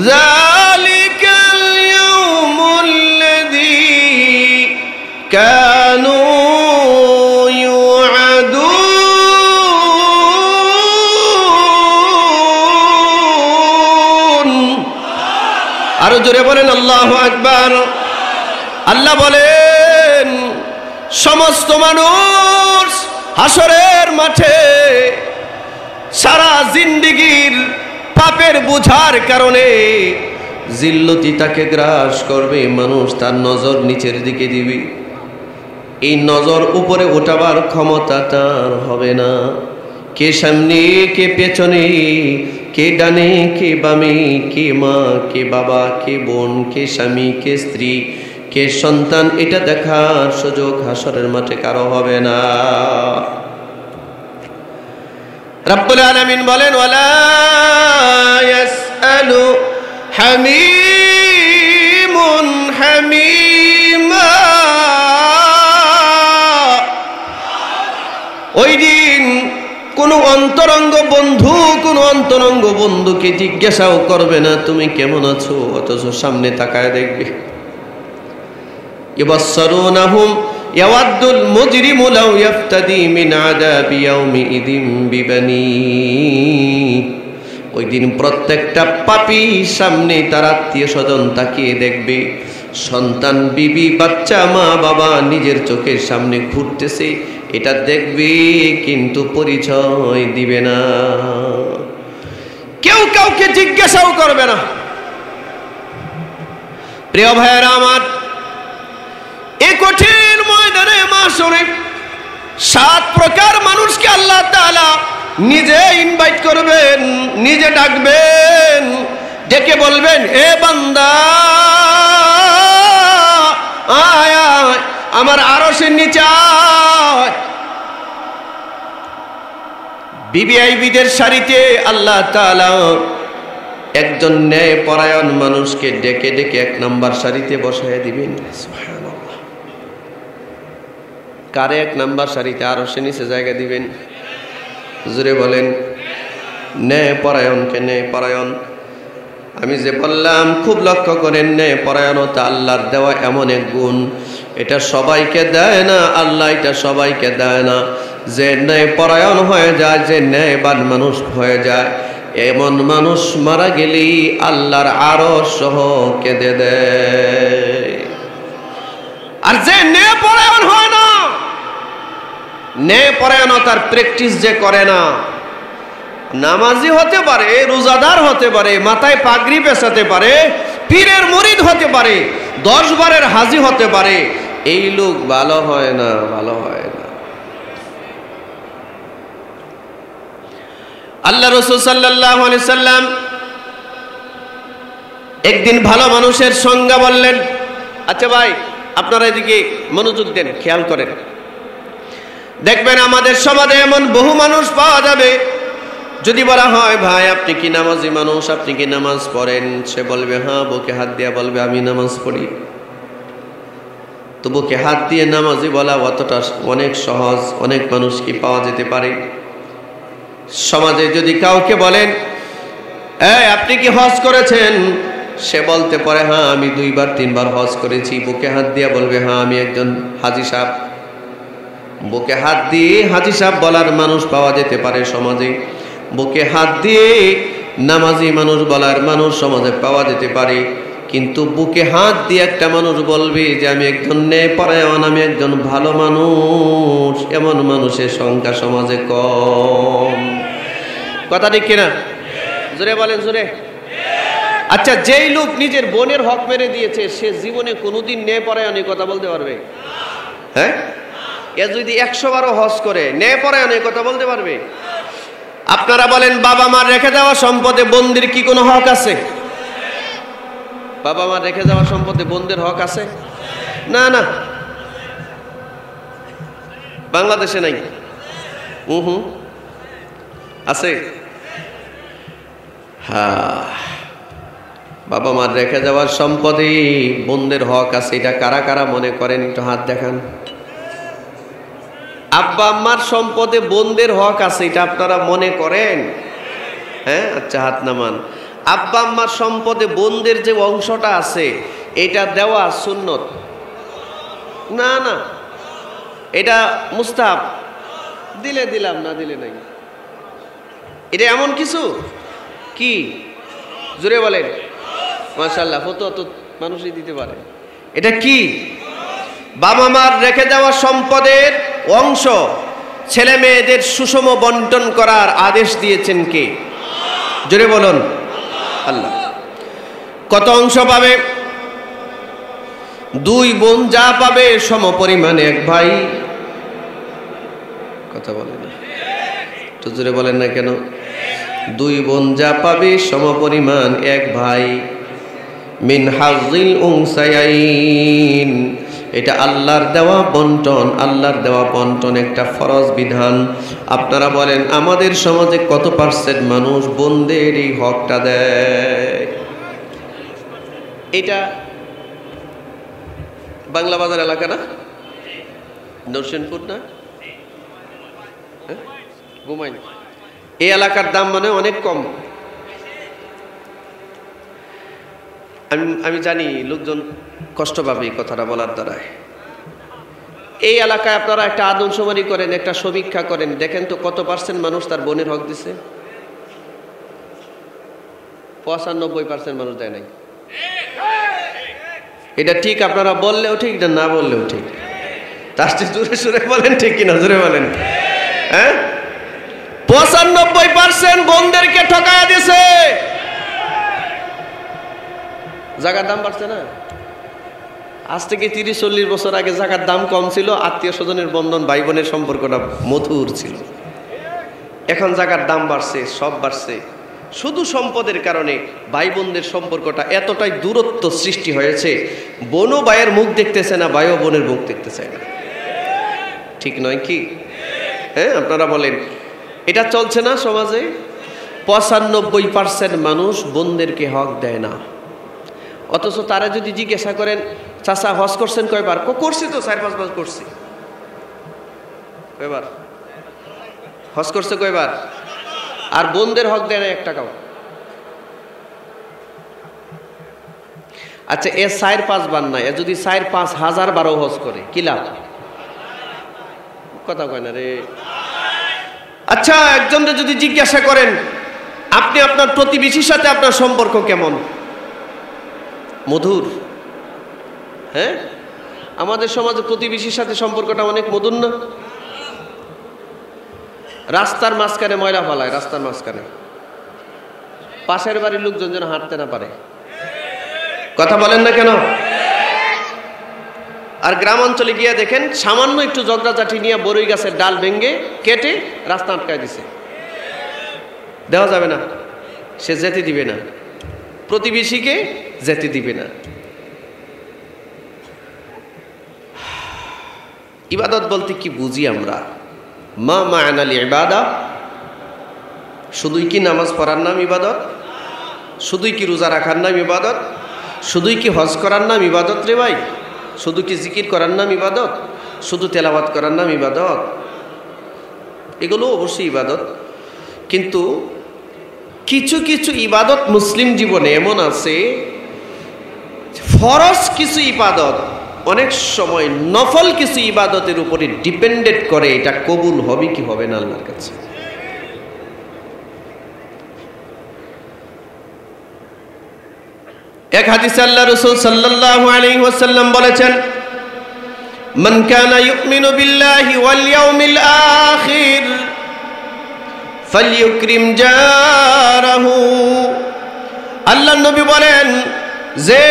Speaker 1: যালিকাল ইয়াউমুল্লাযী কানূ ইউআদুন। আরো জোরে বলেন আল্লাহু আকবার। আল্লাহ বলেন সমস্ত মানুষ হাসরের মাঠে সারা জিন্দেগীর পাপের বোঝার কারণে জিল্লতি তাকে গ্রাস করবে। মানুষ তার নজর নিচের দিকে দিবে। এই নজর উপরে ওঠাবার ক্ষমতা তার হবে না। কে সামনে, কে পেছনে, কে ডানে, কে বামে, কে মা, কে বাবা, কে বোন, কে স্বামী, কে স্ত্রী, কে সন্তান, এটা দেখার সুযোগ হাসরের মাঠে কারো হবে না। রব্বুল আলামিন বলেন ওয়ালা ইয়াসআলু হামীমুন হামীমা। ওই দিন কোন অন্তরঙ্গ বন্ধুকে জিজ্ঞাসাও করবে না তুমি কেমন আছো, অথচ সামনে তাকায় দেখবে। ইবাসসারুনাহুম ইয়াওয়াদ্দুল মুজরিমু লাউ ইফতাদি মিন আযাবি ইয়াউমিইযিম বিবানি। ওই দিন প্রত্যেকটা পাপী সামনে তার আত্মীয় স্বজন তাকিয়ে দেখবে। সন্তান, বিবি, বাচ্চা, মা, বাবা নিজের চোখের সামনে ঘুরতেছে, এটা দেখবে কিন্তু পরিচয় দিবে না। কেউ কাউকে জিজ্ঞাসাও করবে না। প্রিয় ভাইয়েরা আমার, এই কঠিন ময়দানে মাহশরে 7 প্রকার মানুষকে আল্লাহ তাআলা নিজে ইনভাইট করবেন, নিজে ডাকবেন, ডেকে বলবেন এ বান্দা আয় আয় আমার আরশের নিচে আয়। বিবিআইবিদের সারিতে আল্লাহ তাআলা একজন ন্যায় পরায়ণ মানুষকে ডেকে ডেকে 1 নাম্বার সারিতে বসায় দিবেন। সুবহানাল্লাহ। কারে 1 নাম্বার সারিতে আরশের নিচে জায়গা দিবেন? জোরে বলেন। ন্যায়পরায়ণকে ন্যায়পরায়ণ। আমি যে বললাম খুব লক্ষ্য করেন, ন্যায়পরায়ণতা আল্লাহর দেওয়া এমন এক গুণ, এটা সবাইকে দেয় না, আল্লাহ এটা সবাইকে দেয় না। যে ন্যায়পরায়ণ হয়ে যায়, যে ন্যায়বান মানুষ হয়ে যায়, এমন মানুষ মারা গেলেই আল্লাহর আরশ সহ কেঁদে দেয়। আর যে ন্যায়পরায়ণ হয় না, ন্যায়পরায়ণতার প্র্যাকটিস যে করে না, নামাজি হতে পারে, রোজাদার হতে পারে, মাথায় পাগড়ি পেঁচাতে পারে, পীরের মুরিদ হতে পারে, 10 বারের হাজি হতে পারে, এই লোক ভালো হয় না, ভালো হয় না। আল্লাহ রাসূল সাল্লাল্লাহু আলাইহি সাল্লাম একদিন ভালো মানুষের সংজ্ঞা বললেন। আচ্ছা ভাই, আপনারা এদিকে মনোযোগ দেন, খেয়াল করেন, দেখবেন আমাদের সমাজে এমন বহু মানুষ পাওয়া যাবে, যদি বলা হয় ভাই আপনি কি নামাজি মানুষ, আপনি কি নামাজ পড়েন, সে বলবে হ্যাঁ, বুকে হাত দিয়ে বলবে আমি নামাজ পড়ি। তো বুকে হাত দিয়ে নামাজি বলা অতটা অনেক সহজ, অনেক মানুষ কি পাওয়া যেতে পারে। সমাজে যদি কাউকে বলেন এই আপনি কি হজ করেছেন, সে বলতে পারে হ্যাঁ আমি 2 বার 3 বার হজ করেছি, বুকে হাত দিয়ে বলবে হ্যাঁ আমি একজন হাজী সাহেব। বুকে হাত দিয়ে হাজী সাহেব বলার মানুষ পাওয়া যেতে পারে সমাজে, বুকে হাত দিয়ে নামাজি মানুষ বলার মানুষ সমাজে পাওয়া যেতে পারে, কিন্তু বুকে হাত দিয়ে একটা মানুষ বলবে যে আমি একজন ন্যায়পরায়ণ, আমি একজন ভালো মানুষ, এমন মানুষের সংখ্যা সমাজে কম। কথা ঠিক কিনা? জোরে বলেন, জোরে। আচ্ছা, যেই লোক নিজের বোনের হক মেরে দিয়েছে, সে জীবনে কোনোদিন ন্যায়পরায়ণের কথা বলতে পারবে? হ্যাঁ, এ যদি 100 বারও হজ করে, ন্যায়পরায়ণের কথা বলতে পারবে? আপনারা বলেন, বাবা মার রেখে যাওয়া সম্পদে বোনদের কি কোনো হক আছে? বাবা মার রেখে যাওয়া সম্পদে বোনদের হক আছে? না না, বাংলাদেশে নাই। আছে? হ্যাঁ, বাবা মার রেখে যাওয়ার সম্পদে বোনদের হক আছে। এটা কারা কারা মনে করেন, একটু হাত দেখান। আব্বা আম্মার সম্পদে বোনদের হক আছে, এটা আপনারা মনে করেন? হ্যাঁ, আচ্ছা হাত নামান। আব্বা আম্মার সম্পদে বোনদের যে অংশটা আছে, এটা দেওয়া সুন্নত না? না, এটা মুস্তাহাব। দিলে দিলাম, না দিলে নাই। এটা এমন কিছু কি? জোরে বলেন। মাশাআল্লাহ, ফতোয়া তো মানুষই দিতে পারে। এটা কি? বাবা মার রেখে যাওয়া সম্পদের অংশ ছেলে মেয়েদের সুষম বন্টন করার আদেশ দিয়েছেন কে? জোরে বলুন। আল্লাহ। কত অংশ পাবে? 2 বোন যা পাবে সম পরিমাণে 1 ভাই। কথা বলেন না, তো জোরে বলেন না কেন? 2 বোন যা পাবে সম পরিমাণ 1 ভাই। মিন হাযিল উনসায়াইন, এটা আল্লাহর দেওয়া বন্টন। আল্লাহর দেওয়া বন্টন একটা ফরজ বিধান। আপনারা বলেন আমাদের সমাজে কত পার্সেন্ট মানুষ বোনদের এই হকটা দেয়? এটা বাংলা বাজার এলাকা না? নরসিংপুর না? ঘুমাই না। এই এলাকার দাম মানে অনেক কম। আমি জানি লোকজন কষ্ট পাবে এই কথাটা বলার দ্বারায়। এই এলাকায় আপনারা একটা আদমশুমারি করেন, একটা সমীক্ষা করেন, দেখেন তো কত পার্সেন্ট মানুষ তার বোনের হক দিছে? 95% মানুষ দেয় নাই। এটা ঠিক, আপনারা বললেও ঠিক, না বললেও ঠিক। তার চেয়ে জোরে সুরে বলেন, ঠিক কিনা? জোরে বলেন। হ্যাঁ, 95% বোনদেরকে ঠকায়া দিছে। জায়গার দাম বাড়ছে না? আজ থেকে 30-40 বছর আগে জায়গার দাম কম ছিল, আত্মীয় স্বজনের বন্ধন, ভাই বোনের সম্পর্কটা মধুর ছিল। এখন জায়গার দাম বাড়ছে, সব বাড়ছে। শুধু সম্পদের কারণে ভাই বোনদের সম্পর্কটা এতটাই দূরত্ব সৃষ্টি হয়েছে, বোনও ভাইয়ের মুখ দেখতেছে না, ভাইও বোনের মুখ দেখতে চায় না। ঠিক নয় কি? হ্যাঁ, আপনারা বলেন, এটা চলছে না সমাজে? 95% মানুষ বোনদেরকে হক দেয় না। অথচ তারা যদি জিজ্ঞাসা করেন, চাচা হজ করছেন কয়বার? করছি তো 4-5 বার করছি। কয়বার হজ করছে? কয়বার? আর বোনদের হক দেয় না 1 টাকাও। আচ্ছা, এ 4-5 বার না, এ যদি 4-5 হাজার বারও হজ করে কি লাভ? কথা কয় না রে। আচ্ছা, একজনকে যদি জিজ্ঞাসা করেন আপনি আপনার প্রতিবেশীর সাথে আপনার সম্পর্ক কেমন, মধুর? হ্যাঁ, আমাদের সমাজে প্রতিবেশীর সাথে সম্পর্কটা অনেক মধুর না? রাস্তার মাঝখানে ময়লা ফেলায়, রাস্তার মাঝখানে, পাশের বাড়ির লোকজন যেন হাঁটতে না পারে। কথা বলেন না কেন? আর গ্রাম অঞ্চলে গিয়ে দেখেন সামান্য একটু ঝগড়াঝাটি নিয়ে বড়ই গাছের ডাল ভেঙে কেটে রাস্তা আটকায় দিছে, দেওয়া যাবে না, সে যেতে দিবে না, প্রতিবেশীকে যেতে দিবে না। ইবাদত বলতে কি বুঝি আমরা? মা মা'নাল ইবাদা, শুধুই কি নামাজ পড়ার নাম ইবাদত? শুধুই কি রোজা রাখার নাম ইবাদত? শুধুই কি হজ করার নাম ইবাদত রে ভাই? শুধু কি জিকির করার নাম ইবাদত? শুধু তেলাওয়াত করার নাম ইবাদত? এগুলো অবশ্যই ইবাদত, কিন্তু কিছু কিছু ইবাদত মুসলিম জীবনে এমন আছে, ফরজ কিছু ইবাদত অনেক সময় নফল কিছু ইবাদতের উপরে ডিপেন্ডেন্ট করে এটা কবুল হবে কি হবে না আল্লাহর কাছে। এক হাদিসে আল্লাহ রাসূল সাল্লাল্লাহু আলাইহি ওয়াসাল্লাম বলেছেন, মান কানা ইউমিনু বিল্লাহি ওয়াল ইয়াউমিল আখির ফালইউকরিম জারাহু। আল্লাহর নবী বলেন, যে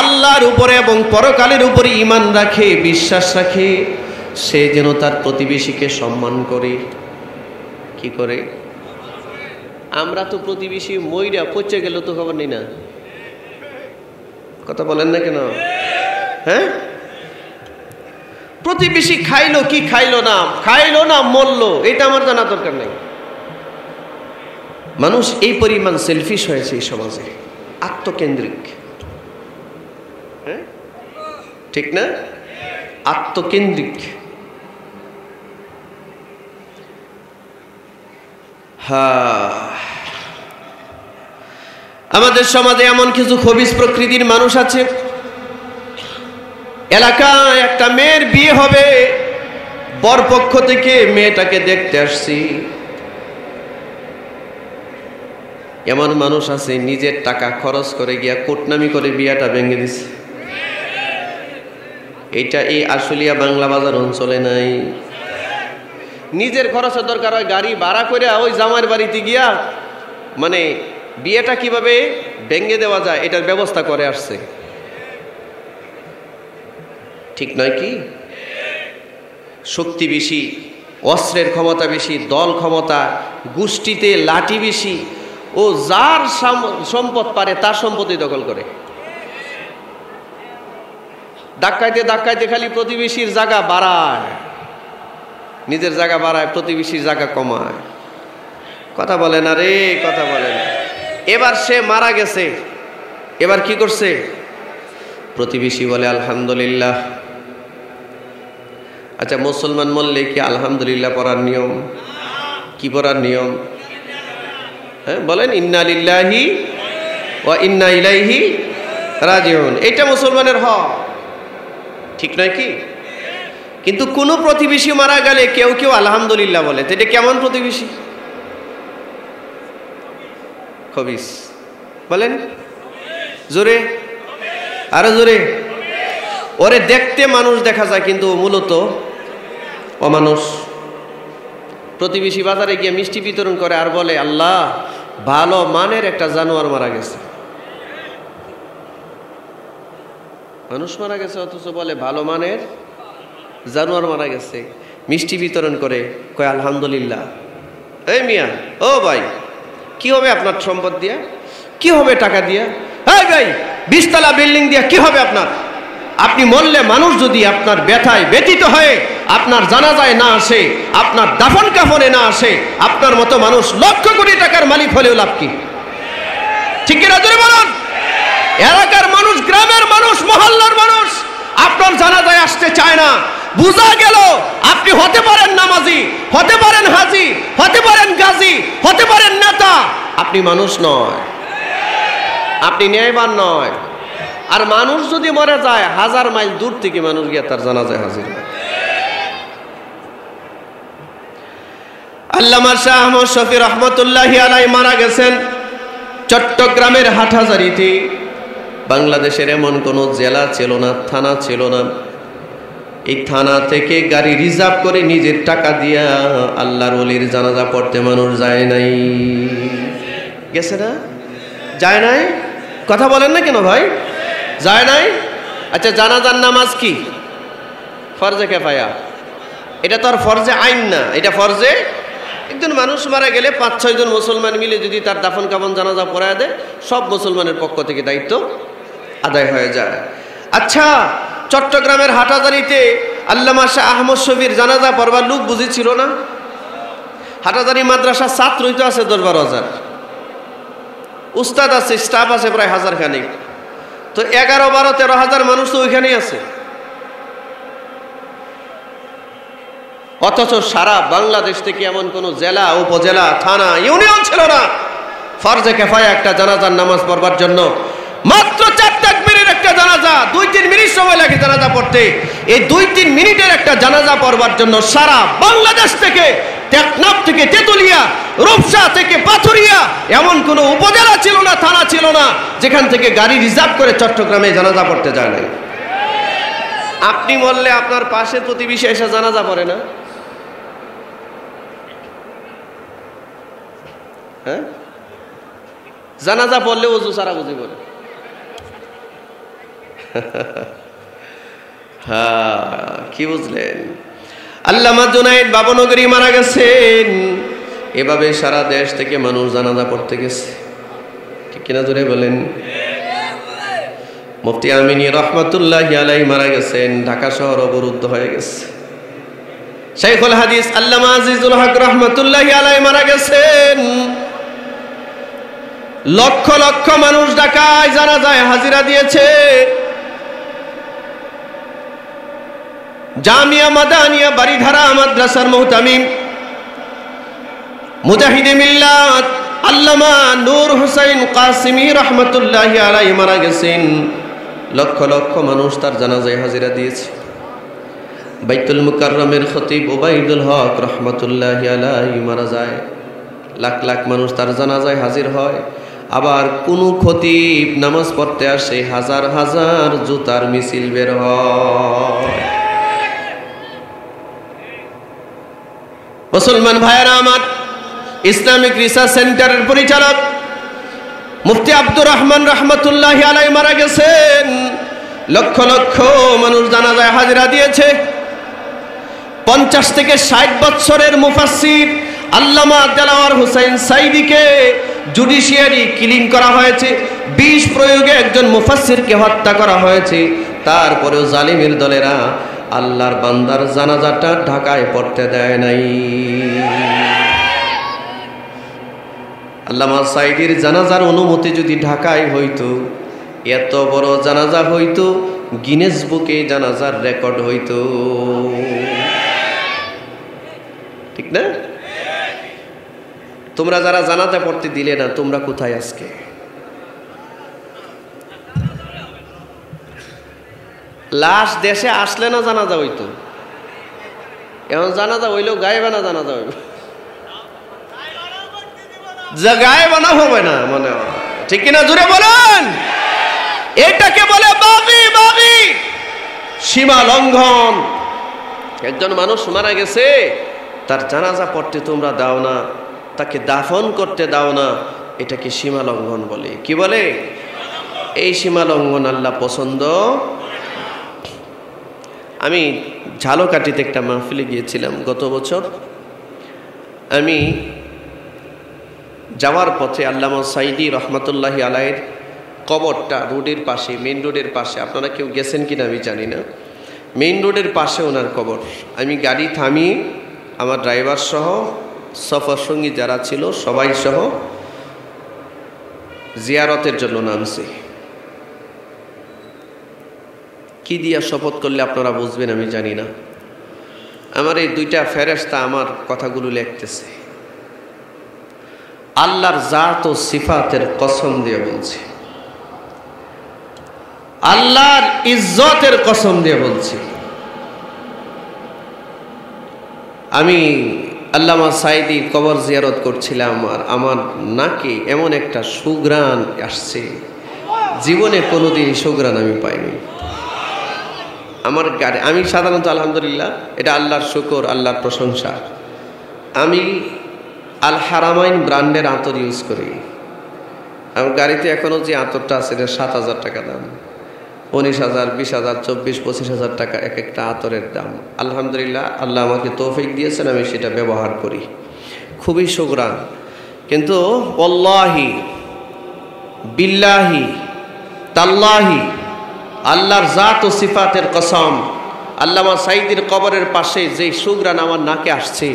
Speaker 1: আল্লাহর উপরে এবং পরকালের উপরে ঈমান রাখে, বিশ্বাস রাখে, সে যেন তার প্রতিবেশীকে সম্মান করে। কি করে? আমরা তো প্রতিবেশী মইরা পচে গেল তো খবর নেই না। কথা বলেন না কেন? হ্যাঁ, প্রতিবেশী খাইলো কি খাইলো না মরলো, এটা আমার জানা দরকার নেই। মানুষ এই পরিমাণ সেলফিশ হয়েছে এই সমাজে, আত্মকেন্দ্রিক। হ্যাঁ, ঠিক না? আত্মকেন্দ্রিক। হ্যাঁ, আমাদের সমাজে এমন কিছু খবিস প্রকৃতির মানুষ আছে, এলাকায় একটা মেয়ের বিয়ে হবে, বরপক্ষ থেকে মেয়েটাকে দেখতে আসছি। এমন মানুষ আছে নিজের টাকা খরচ করে গিয়া কোটনামি করে বিয়াটা ভেঙে দিছে। এইটা এই আশুলিয়া বাংলা বাজার অঞ্চলে নাই। নিজের খরচের দরকার হয়, গাড়ি ভাড়া করে ওই জামাইয়ের বাড়িতে গিয়া মানে বিয়েটা কিভাবে ভেঙে দেওয়া যায় এটার ব্যবস্থা করে আসছে। ঠিক নয় কি? শক্তি বেশি, অস্ত্রের ক্ষমতা বেশি, দল ক্ষমতা, গোষ্ঠীতে লাঠি বেশি, ও যার সম্পদ পারে তার সম্পত্তি দখল করে। ডাকাইতে ডাকাইতে খালি প্রতিবেশীর জায়গা বাড়ায়, নিজের জায়গা বাড়ায়, প্রতিবেশীর জায়গা কমায়। কথা বলে না রে, কথা বলে না। এবার সে মারা গেছে, এবার কি করছে? প্রতিবেশী বলে আলহামদুলিল্লাহ। আচ্ছা, মুসলমান মরলে কি আলহামদুলিল্লাহ পড়ার নিয়ম? কি পড়ার নিয়ম? হ্যাঁ বলেন, ইন্না লিল্লাহি ওয়া ইন্না ইলাইহি রাজিউন। এটা মুসলমানের হক, ঠিক নয় কি? কিন্তু কোন প্রতিবেশী মারা গেলে কেউ কেউ আলহামদুলিল্লাহ বলে, তো এটা কেমন প্রতিবেশী? খবিস। বলেন জোরে, আরো জোরে। ওরে দেখতে মানুষ দেখা যায় কিন্তু মূলত অমানুষ। প্রতিবেশী বাজারে গিয়ে মিষ্টি বিতরণ করে আর বলে, আল্লাহ ভালো মানের একটা জানোয়ার মারা গেছে। মানুষ মারা গেছে অথচ বলে ভালো মানের জানোয়ার মারা গেছে। মিষ্টি বিতরণ করে, কয় আলহামদুলিল্লাহ। এই মিয়া, ও ভাই, কি হবে আপনার সম্পদ দিয়া? কি হবে টাকা দিয়া? এই ভাই, 20 তলা বিল্ডিং দিয়া কি হবে আপনার? আপনি মরলে মানুষ যদি আপনার ব্যথায় ব্যথিত হয়ে আপনার জানাজায় না আসে, আপনার দাফন কাফনে না আসে, আপনার মতো মানুষ লক্ষ কোটি টাকার মালিক হলেও লাভ কি? ঠিক কিনা জোরে বলুন। এলাকার মানুষ, গ্রামের মানুষ, মহল্লার মানুষ আপনার জানাজায় আসতে চায় না, বুঝা গেল আপনি হতে পারেন নামাজি, হতে পারেন হাজি, হতে পারেন গাজী, হতে পারেন নেতা, আপনি মানুষ নয়, আপনি ন্যায়বান নয়। আর মানুষ যদি মরে যায় 1000 মাইল দূর থেকে মানুষ গিয়ে তার জানাজায় হাজির হয়। আল্লামা শাহ আহমদ শফী রহমতুল্লাহি আলাইহি মারা গেছেন চট্টগ্রামের হাটহাজারীতে। বাংলাদেশের এমন কোন জেলা ছিল না, থানা ছিল না, এই থানা থেকে গাড়ি রিজার্ভ করে নিজের টাকা দিয়া আল্লাহর ওলির জানাজা পড়তে মানুষ যায় নাই। গেছে না? যায় নাই? কথা বলেন না কেন ভাই? যায় নাই? আচ্ছা, জানাজার নামাজ কি? ফরজে কিফায়া। এটা তো আর ফরজে আইন না, এটা ফরজে। একজন মানুষ মারা গেলে 5-6 জন মুসলমান মিলে যদি তার দাফন কাফন জানাজা পড়ায় দেয়, সব মুসলমানের পক্ষ থেকে দায়িত্ব আদায় হয়ে যায়। আচ্ছা, চট্টগ্রামের হাটহাজারীতে আল্লামা শাহ আহমদ শফীর জানাজা পড়বার লোক বুঝি ছিল না? হাটহাজারী মাদ্রাসার ছাত্রই তো আছে 10-12 হাজার, উস্তাদ আছে, স্টাফ আছে প্রায় 1000 খানিক, তো 11-12-13 হাজার মানুষ তো ওইখানেই আছে। অথচ সারা বাংলাদেশ থেকে এমন কোন জেলা, উপজেলা, থানা, ইউনিয়ন ছিল না ফরজে কিফায়া একটা জানাজার নামাজ পড়বার জন্য। মাত্র 4 তাকবীরের একটা জানাজা, 2-3 মিনিট সময় লাগে জানাজা পড়তে। এই 2-3 মিনিটের একটা জানাজা পড়বার জন্য সারা বাংলাদেশ থেকে, টেকনাফ থেকে তেতুলিয়া, রূপসা থেকে পাথুরিয়া, এমন কোন উপজেলা ছিল না, থানা ছিল না যেখান থেকে গাড়ি রিজার্ভ করে চট্টগ্রামে জানাজা পড়তে যায় নাই। আপনি বললে আপনার পাশের প্রতিবেশী এসে জানাজা পড়ে না? হ্যাঁ, জানাজা পড়লে ওযু সারা বুঝি করে। হ্যাঁ, কি বুঝলেন? আল্লামা জুনায়েদ বাবনগরী মারা গেছেন। এভাবে সারা দেশ থেকে মানুষ জানাজা পড়তে গেছে, ঠিক কিনা জোরে বলেন? মুফতি আমিনী রহমাতুল্লাহি আলাইহি মারা গেছেন, ঢাকা শহর অবরুদ্ধ হয়ে গেছে। শাইখুল হাদিস আল্লামা আজিজুল হক রহমাতুল্লাহি আলাইহি মারা গেছেন। লক্ষ লক্ষ মানুষ ঢাকায় জানাজায় হাজিরা দিয়েছে। জামিয়া মাদানিয়া বাড়িধারা মাদ্রাসার মুহতামিম মুজাহিদে মিল্লাত আল্লামা নূর হোসেন কাসিমি রহমাতুল্লাহি আলাইহি মারা গেছেন। লক্ষ লক্ষ মানুষ তার জানাজায় হাজিরা দিয়েছে। বাইতুল মুকাররমের খতিব ওবাইদুল হক রহমাতুল্লাহি আলাইহি মারা যায়, লাখ লাখ মানুষ তার জানাজায় হাজির হয়। আবার কোন খতিব নামাজ পড়তে আসে, হাজার হাজার জুতার মিছিল বের হয়। মুসলমান ভাইয়েরা আমার, ইসলামিক রিসার্চ সেন্টারের পরিচালক মুফতি আব্দুর রহমান রহমাতুল্লাহি আলাইহি মারা গেছেন। লক্ষ লক্ষ মানুষ জানাজায় হাজিরা দিয়েছে। 50 থেকে 60 বছরের মুফাসসির আল্লামা দেলাওয়ার হোসেন সাইদিকে জুডিশিয়ারি কিলিং করা হয়েছে। 20 প্রয়োগে একজন মুফাসসিরকে হত্যা করা হয়েছে। তারপরেও জালিমের দলেরা আল্লাহর বান্দার জানাজাটা ঢাকায় পড়তে দেয় নাই। আল্লামা সাইদির জানাজার অনুমতি যদি ঢাকায় হইতো, এত বড় জানাজা হইতো, গিনেস বুকে জানাজার রেকর্ড হইতো, ঠিক না? তোমরা যারা জানাজা পড়তে দিলে না, তোমরা কোথায় আজকে? লাশ দেশে আসলে না জানাজা হইতো, এখন জানাজা হইলেও গায়েবানা জানাজা হইব, গায়েবানা হবে না মনে হয়, ঠিক কিনা জুড়ে বলেন? এটাকে বলে বাগি, বাগি, সীমা লঙ্ঘন। একজন মানুষ মারা গেছে, তার জানাজা পড়তে তোমরা দাও না, তাকে দাফন করতে দাও না, এটাকে সীমা লঙ্ঘন বলে। কি বলে? এই সীমা লঙ্ঘন আল্লাহ পছন্দ। আমি ঝালকাঠিতে একটা মাহফিলে গিয়েছিলাম গত বছর। আমি যাওয়ার পথে আল্লামা সাইদি রহমাতুল্লাহি আলাইহির কবরটা রোডের পাশে, মেইন রোডের পাশে, আপনারা কেউ গেছেন কিনা আমি জানি না, মেইন রোডের পাশে ওনার কবর। আমি গাড়ি থামিয়ে আমার ড্রাইভার সহ, সফর সঙ্গী যারা ছিল সবাই সহ জিয়ারতের জন্য নামছি। কি দিয়া শপথ করলে আপনারা বুঝবেন আমি জানি না। আমার এই দুইটা ফেরেশতা আমার কথাগুলো লিখতেছে। আল্লাহর জাত ও সিফাতের কসম দিয়ে বলছি, আল্লাহর ইজ্জতের কসম দিয়ে বলছি, আমি আল্লামা সাঈদী কবর জিয়ারত করছিলাম আর আমার নাকে এমন একটা সুঘ্রাণ আসছে, জীবনে কোনোদিন সুঘ্রাণ আমি পাইনি। আমার গাড়ি, আমি সাধারণত আলহামদুলিল্লাহ, এটা আল্লাহর শুকর, আল্লাহর প্রশংসা, আমি আল হারামাইন ব্র্যান্ডের আতর ইউজ করি। আমার গাড়িতে এখনও যে আতরটা আছে এটা 7,000 টাকা দাম, 19,000, 20,000, 24,000, 25,000 টাকা এক একটা আতরের দাম। আলহামদুলিল্লাহ, আল্লাহ আমাকে তৌফিক দিয়েছেন, আমি সেটা ব্যবহার করি, খুবই সুঘ্রাণ। কিন্তু ওয়াল্লাহি বিল্লাহি তাল্লাহি, আল্লাহর জাত ও সিফাতের কসম, আল্লামা সাঈদীর কবরের পাশে যে সুঘ্রাণ আমার নাকে আসছে,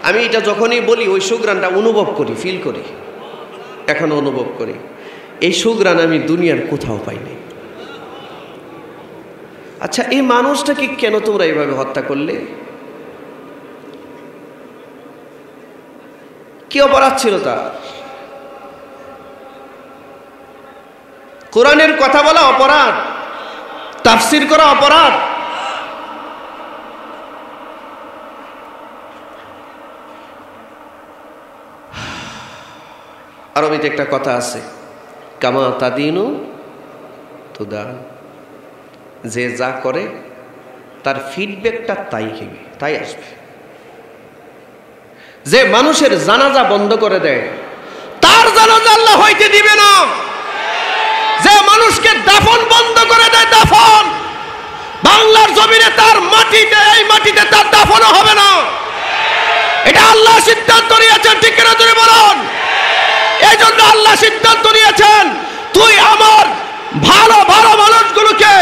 Speaker 1: আমি এটা যখনই বলি ওই সুঘ্রাণটা অনুভব করি, ফিল করি, এখনো অনুভব করি। এই সুঘ্রাণ আমি দুনিয়ার কোথাও পাইনি। আচ্ছা, এই মানুষটাকে কেন তোমরা এইভাবে হত্যা করলে? কি অপরাধ ছিল তার? কোরআনের কথা বলা অপরাধ, তাফসীর করা অপরাধ। আরবিতে একটা কথা আছে, কামা তাদিনু তুদান, যে যা করে তার ফিডব্যাকটা তাই হবে, তাই আসবে। যে মানুষের জানাজা বন্ধ করে দেয় তার জানাজা আল্লাহ হইতে দিবে না। যে মানুষকে দাফন বন্ধ করে দেয়, দাফন বাংলার জমিনে তার মাটিতে, এই মাটিতে তার দাফনও হবে না। এটা আল্লাহ সিদ্ধান্ত নিয়েছেন, ঠিক কিনা তুমি বলুন? এই জন্য আল্লাহ সিদ্ধান্ত নিয়েছেন, তুই আমার ভালো ভালো মানুষগুলোকে,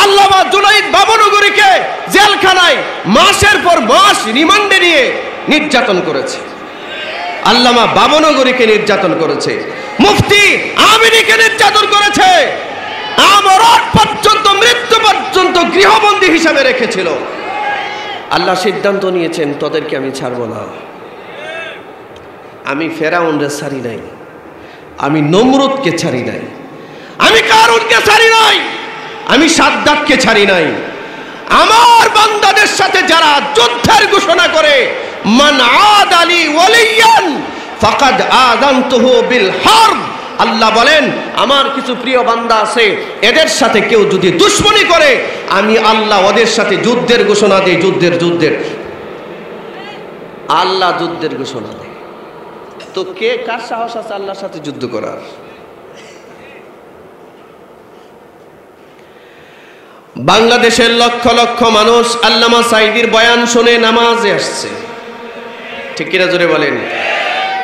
Speaker 1: আল্লামা জুনাইদ বাবনগরীকে জেলখানায় মাসের পর মাস রিমান্ডে নিয়ে নির্যাতন করেছে, আল্লামা বাবনগরীকে নির্যাতন করেছে, মুফতি আমিনীকে নির্যাতন করেছে, আমরণ পর্যন্ত, মৃত্যু পর্যন্ত গৃহবন্দী হিসাবে রেখেছিল। আল্লাহ সিদ্ধান্ত নিয়েছেন, তোদেরকে আমি ছাড়বো না। আমি ফেরাউনরে ছাড়ি নাই, আমি নমরুদকে ছাড়ি নাই, আমি কারুনকে ছাড়ি নাই, আমি সাদ্দাতকে ছাড়ি নাই। আমার বান্দাদের সাথে যারা যুদ্ধের ঘোষণা করে, মান আদালি ওয়ালিয়ান ফাকাদ আযানতুহু বিল হারব, আল্লাহ বলেন আমার কিছু প্রিয় বান্দা আছে, এদের সাথে কেউ যদি দুশমনি করে, আমি আল্লাহ ওদের সাথে যুদ্ধের ঘোষণা দিই। যুদ্ধের আল্লাহ যুদ্ধের ঘোষণা দেয়। তো কে, কার সাহস আছে আল্লাহর সাথে যুদ্ধ করার? বাংলাদেশের লক্ষ লক্ষ মানুষ আল্লামা সাঈদীর বয়ান শুনে নামাজে আসছে, ঠিক কিনা জোরে বলেন?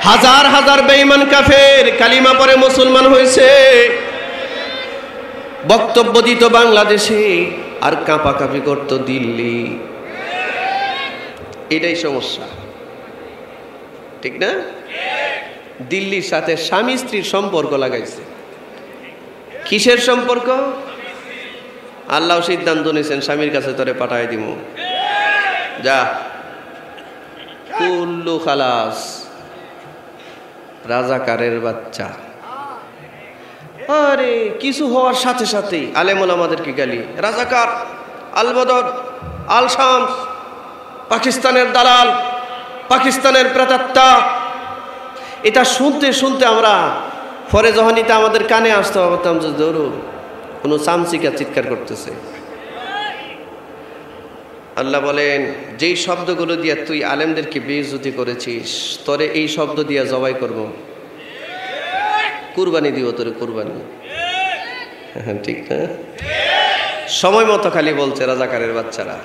Speaker 1: হাজার হাজার বেঈমান কাফের কালিমা পড়ে মুসলমান হয়েছে, বক্তব্য দিত বাংলাদেশে, আর কাঁপাকাঁপি করত দিল্লি। এটাই সমস্যা, ঠিক না? দিল্লির সাথে স্বামী স্ত্রীর সম্পর্ক লাগাইছে। কিসের সম্পর্ক? আল্লাহ সিদ্ধান্ত নিয়েছেন, স্বামীর কাছে তোরে পাঠাই দিব, যা, কুল্লু খালাস, রাজাকারের বাচ্চা। আরে কিছু হওয়ার সাথে সাথেই আলেমুল আমাদেরকে গালি, রাজাকার, আল বদর, আল শামস, পাকিস্তানের দালাল, পাকিস্তানের প্রেতাত্মা। এটা শুনতে শুনতে আমরা পরে যখন এটা আমাদের কানে আসতে ভাবতাম যে ধরো কোনো চামচিকা চিৎকার করতেছে। আল্লাহ বলেন, যেই শব্দগুলো দিয়ে তুই আলেমদেরকে বেইজ্জতি করেছিস, তোরে এই শব্দ দিয়ে জবাই করব, কুরবানি দিব তোরে, কুরবানি। ঠিক না? সময় মতো খালি বলছে রাজাকারের বাচ্চারা,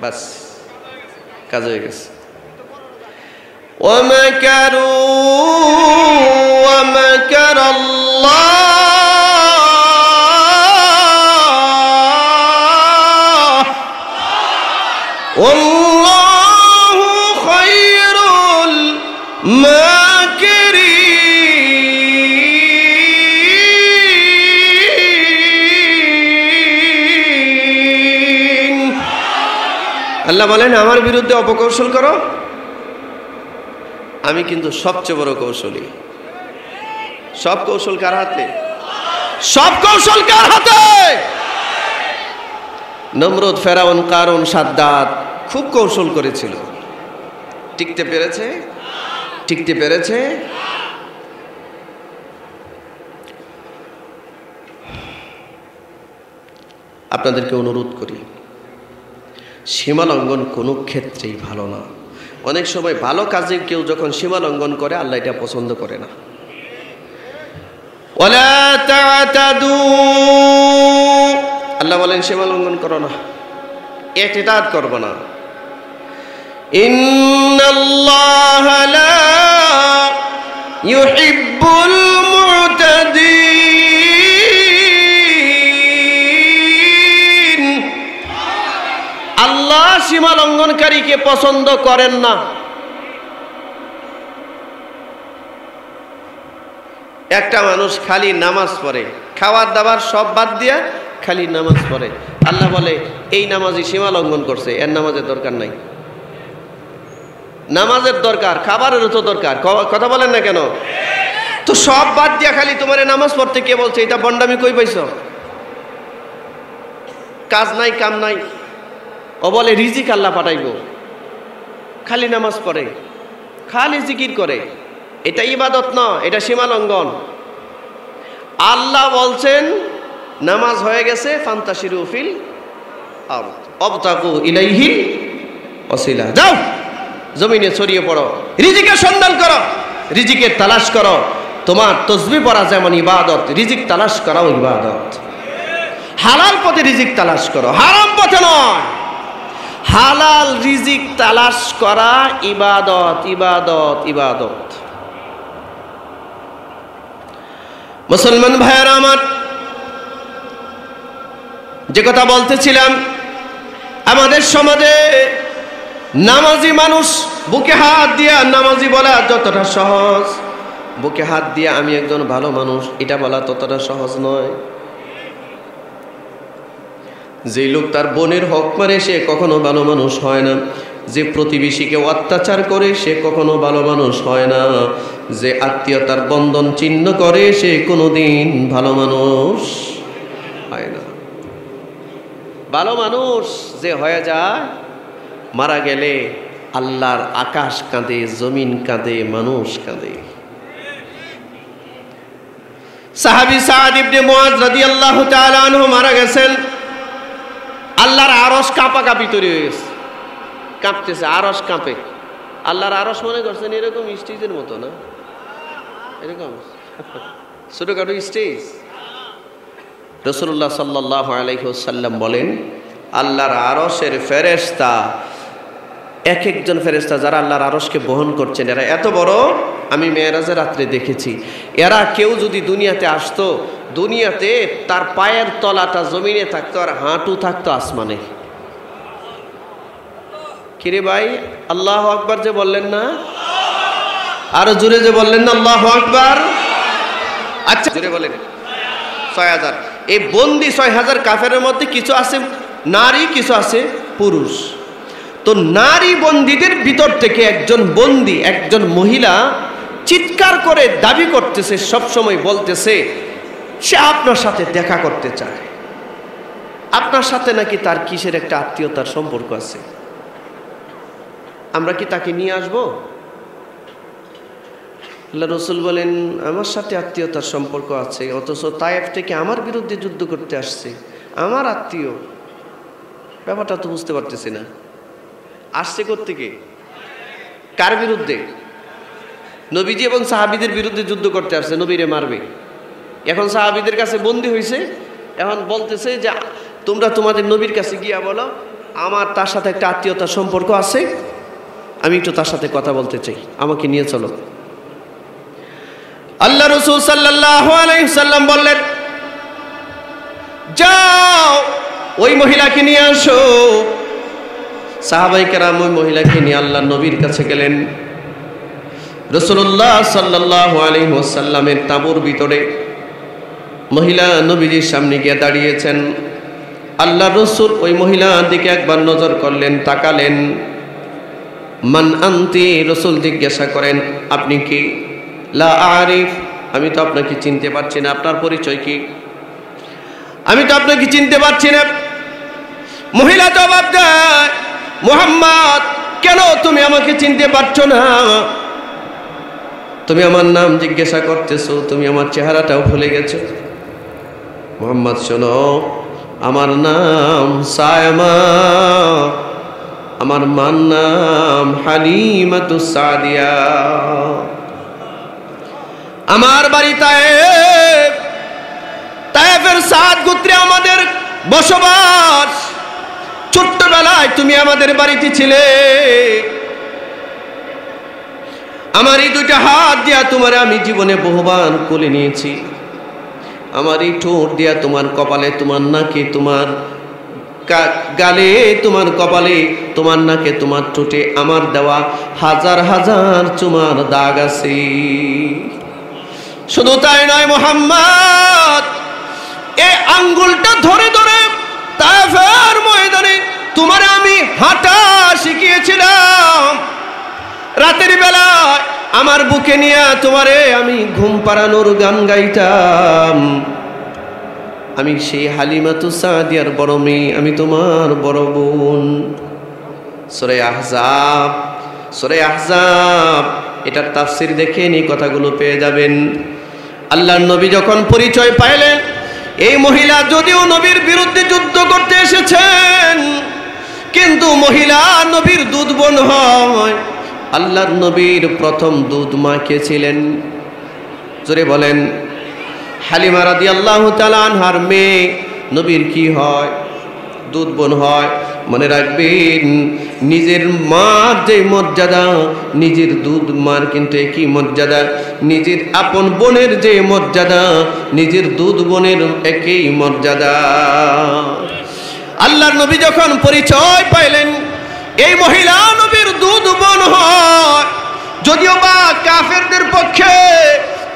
Speaker 1: বাস কাজ হয়ে গেছে। ওয়ামাকারু ওয়ামাকারাল্লাহ ওয়াল্লাহু খায়রুল মাকিরিন। আল্লাহ বলেন আমার বিরুদ্ধে অপকৌশল করো, আমি কিন্তু সবচেয়ে বড় কৌশলী। সব কৌশল কার হাতে? সব কৌশল কার হাতে? নমরুদ, ফেরাউন, কারুন, সাদ্দাত খুব কৌশল করেছিল, টিকতে পেরেছে? টিকতে পেরেছে? আপনাদেরকে অনুরোধ করি, সীমা লঙ্ঘন কোনো ক্ষেত্রেই ভালো না। অনেক সময় ভালো কাজে কেউ যখন সীমা লঙ্ঘন করে, আল্লাহ এটা পছন্দ করে না। ওয়ালা তা'তাদু, আল্লাহ বলেন সীমা লঙ্ঘন করো না, ইতিদাদ করবো না। ইন্নাল্লাহা লা ইউহিব্বুল মু'তাদিন, আল্লাহ সীমা লঙ্ঘনকারীকে পছন্দ করেন না। একটা মানুষ খালি নামাজ পড়ে, খাবার দাবার সব বাদ দিয়া খালি নামাজ পড়ে, আল্লাহ বলে এই নামাজি সীমা লঙ্ঘন করছে, এর নামাজের দরকার নাই। নামাজের দরকার, খাবারেরও তো দরকার, কথা বলেন না কেন? তো সব বাদ দিয়া খালি তোমার নামাজ পড়তে কে বলছে? এটা বন্ডামি কই পাইছ? কাজ নাই, কাম নাই। ও বলে রিজিক আল্লাহ পাঠাইব, খালি নামাজ পড়ে, খালি জিকির করে, এটা ইবাদত না, এটা সীমা লঙ্ঘন। আল্লাহ বলছেন নামাজ হয়ে গেছে, ফান্তাশিরু ফিল আরদ ওয়াবতাগু ইলাইহিল ওয়াসিলা, যাও জমিনে ছড়িয়ে পড়ো, রিজিকের সন্ধান করো, রিজিকের তালাশ করো। তোমার তাসবিহ পড়া যেমন ইবাদত, রিজিক তালাশ করাও ইবাদত। হালাল পথে রিজিক তালাশ করো, হারাম পথে নয়। হালাল রিজিক তালাশ করা ইবাদত, ইবাদত, ইবাদত। মুসলমান ভাইয়েরা আমার, যে কথা বলতেছিলাম, আমাদের সমাজে নামাজি মানুষ বুকে হাত দিয়া নামাজি বলা যতটা সহজ, বুকে হাত দিয়া আমি একজন ভালো মানুষ এটা বলা ততটা সহজ নয়। যে লোক তার বোনের হক মারে সে কখনো ভালো মানুষ হয় না। যে প্রতিবেশীকে অত্যাচার করে সে কখনো ভালো মানুষ হয় না। যে আত্মীয়তার বন্ধন ছিন্ন করে সে কোনোদিন ভালো মানুষ হয় না। ভালো মানুষ যে হয়ে যায়, মারা গেলে আল্লাহর আকাশ কাঁদে, জমিন কাঁদে, মানুষ কাঁদে। সাহাবী সাদ ইবনে মুআয রাদিয়াল্লাহু তাআলা আনহু মারা গেছেন, আল্লাহর আরশ কাঁপাকাঁপি তৈরি হয়ে গেছে, কাঁপতেছে, আরশ কাঁপে। আল্লাহর আরশ মনে করছেন এরকম স্টেজের মতো না, এরকম ছোটখাটো স্টেজ। রাসূলুল্লাহ সাল্লাল্লাহু আলাইহি ওয়াসাল্লাম বলেন, আল্লাহর আরশের ফেরেশতা, এক একজন ফেরেশতা যারা আল্লাহর আরশকে বহন করছেন, এরা এত বড়, আমি মেরাজের রাত্রে দেখেছি। এরা কেউ যদি দুনিয়াতে আসতো, দুনিয়াতে তার পায়ের তলাটা জমিনে থাকতো আর হাঁটু থাকতো আসমানে। কিরে ভাই, আল্লাহু আকবার যে বললেন না, আরো জোরে যে বললেন না আল্লাহু আকবার। আচ্ছা জোরে বলেন। ৬০০০। এই বন্দি ৬০০০ কাফেরের মধ্যে কিছু আছে নারী, কিছু আছে পুরুষ। তো নারী বন্দীদের ভিতর থেকে একজন বন্দী, একজন মহিলা চিৎকার করে দাবি করতেছে, সবসময় বলতেছে সে আপনার সাথে দেখা করতে চায়, আপনার সাথে নাকি তার কিসের একটা আত্মীয়তার সম্পর্ক আছে, আমরা কি তাকে নিয়ে আসবো? আল্লাহ রাসূল বলেন, আমার সাথে আত্মীয়তার সম্পর্ক আছে, অথচ তায়েফ থেকে আমার বিরুদ্ধে যুদ্ধ করতে আসছে, আমার আত্মীয়। ব্যাপারটা তো বুঝতে পারতেছি না, আসছে কোত্থেকে, কার বিরুদ্ধে? নবীজি এবং সাহাবীদের বিরুদ্ধে যুদ্ধ করতে আসছে, নবীরে মারবে। এখন সাহাবীদের কাছে বন্দী হয়েছে, এখন বলতেছে যে তোমরা তোমাদের নবীর কাছে গিয়া বলো আমার তার সাথে একটা আত্মীয়তার সম্পর্ক আছে, আমি একটু তার সাথে কথা বলতে চাই, আমাকে নিয়ে চলো। আল্লাহ রাসূল সাল্লাল্লাহু আলাইহি ওয়াসাল্লাম বললেন, যাও ওই মহিলাকে নিয়ে আসো। সাহাবায়ে কেরাম ওই মহিলাকে নিয়ে আল্লাহর নবীর কাছে গেলেন। রাসূলুল্লাহ সাল্লাল্লাহু আলাইহি ওয়াসাল্লামের তাঁবুর ভিতরে মহিলা নবীজির সামনে গিয়ে দাঁড়িয়েছেন। আল্লাহ রসুল ওই মহিলার দিকে একবার নজর করলেন, তাকালেন। মান আনতি, রসুল জিজ্ঞাসা করেন আপনি কি? লা আরিফ, আমি তো আপনাকে চিনতে পারছি না, আপনার পরিচয় কি? আমি তো আপনাকে চিনতে পারছি না। মহিলা জবাব দেয়, মুহাম্মদ, কেন তুমি আমাকে চিনতে পারছো না? তুমি আমার নাম জিজ্ঞাসা করতেছো, তুমি আমার চেহারাটাও ভুলে গেছো। মুহাম্মদ, শোনো, আমার নাম সায়মা, আমার মার নাম হালিমাতুস সাদিয়া, আমার বাড়ি তায়েফ, তায়েফের সাদ গোত্রে আমাদের বসবাস। ছোট্টবেলায় তুমি আমাদের বাড়িতে ছিলে। আমার এই দুইটা হাত দিয়া তোমার আমি জীবনে বহুবার কোলে নিয়েছি। আমার এই ঠোঁট দিয়া তোমার কপালে, তোমার নাকে, তোমার গালে, তোমার কপালে, তোমার নাকে, তোমার ঠোঁটে আমার দেওয়া হাজার হাজার চুমার দাগ আছে। শুধু তাই নয় মুহাম্মদ, এই আঙ্গুলটা ধরে ধরে তায়েফের ময়দানে তোমার আমি হাঁটা শিখিয়েছিলাম। রাতের বেলা আমার বুকে নিয়ে তোমারে আমি ঘুম পাড়ানোর গান গাইতাম। আমি সেই হালিমাতুস সাদিয়ার বড় মেয়ে, আমি তোমার বড় বোন। সূরা আহজাব, সূরা আহজাব, এটার তাফসীর দেখেন এই কথাগুলো পেয়ে যাবেন। আল্লাহর নবী যখন পরিচয় পাইলেন, এই মহিলা যদিও নবীর বিরুদ্ধে যুদ্ধ করতে এসেছেন, কিন্তু মহিলা নবীর দুধ বোন হয়। আল্লাহর নবীর প্রথম দুধ মা কে ছিলেন? জোরে বলেন। হালিমা রাদিয়াল্লাহু তাআলা আনহার মেয়ে নবীর কি হয়? দুধ বোন হয়। মনে রাখবেন, নিজের মার যে মর্যাদা, নিজের দুধ মার কিন্তু একই মর্যাদা। নিজের আপন বোনের যে মর্যাদা, নিজের দুধ বোনের একই মর্যাদা। আল্লাহর নবী যখন পরিচয় পাইলেন, এই মহিলা নবীর দুধ বোন হয়। যদিও বা কাফেরদের পক্ষে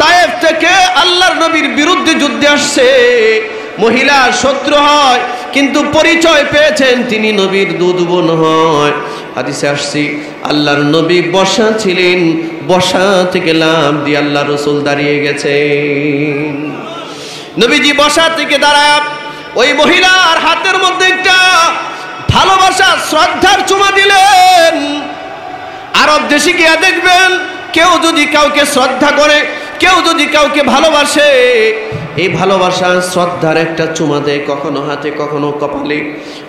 Speaker 1: তায়েফ থেকে আল্লাহর নবীর বিরুদ্ধে যুদ্ধে আসছে, মহিলা শত্রু হয়, কিন্তু পরিচয় পেয়েছেন তিনি নবীর দুধ বোন হয়। হাদিসে আসছে, আল্লাহর নবী বসা ছিলেন, বসা থেকে লাফ দিয়ে আল্লাহ রসুল দাঁড়িয়ে গেছেন। নবীজি বসা থেকে দাঁড়ায় ওই মহিলার হাতের মধ্যে একটা ভালোবাসা শ্রদ্ধার চুমা দিলেন। আরব দেশে গিয়ে দেখবেন, কেউ যদি কাউকে শ্রদ্ধা করে, কেউ যদি কাউকে ভালোবাসে, এই ভালোবাসা শ্রদ্ধার একটা চুমা দেয়, কখনো হাতে, কখনো কপালে।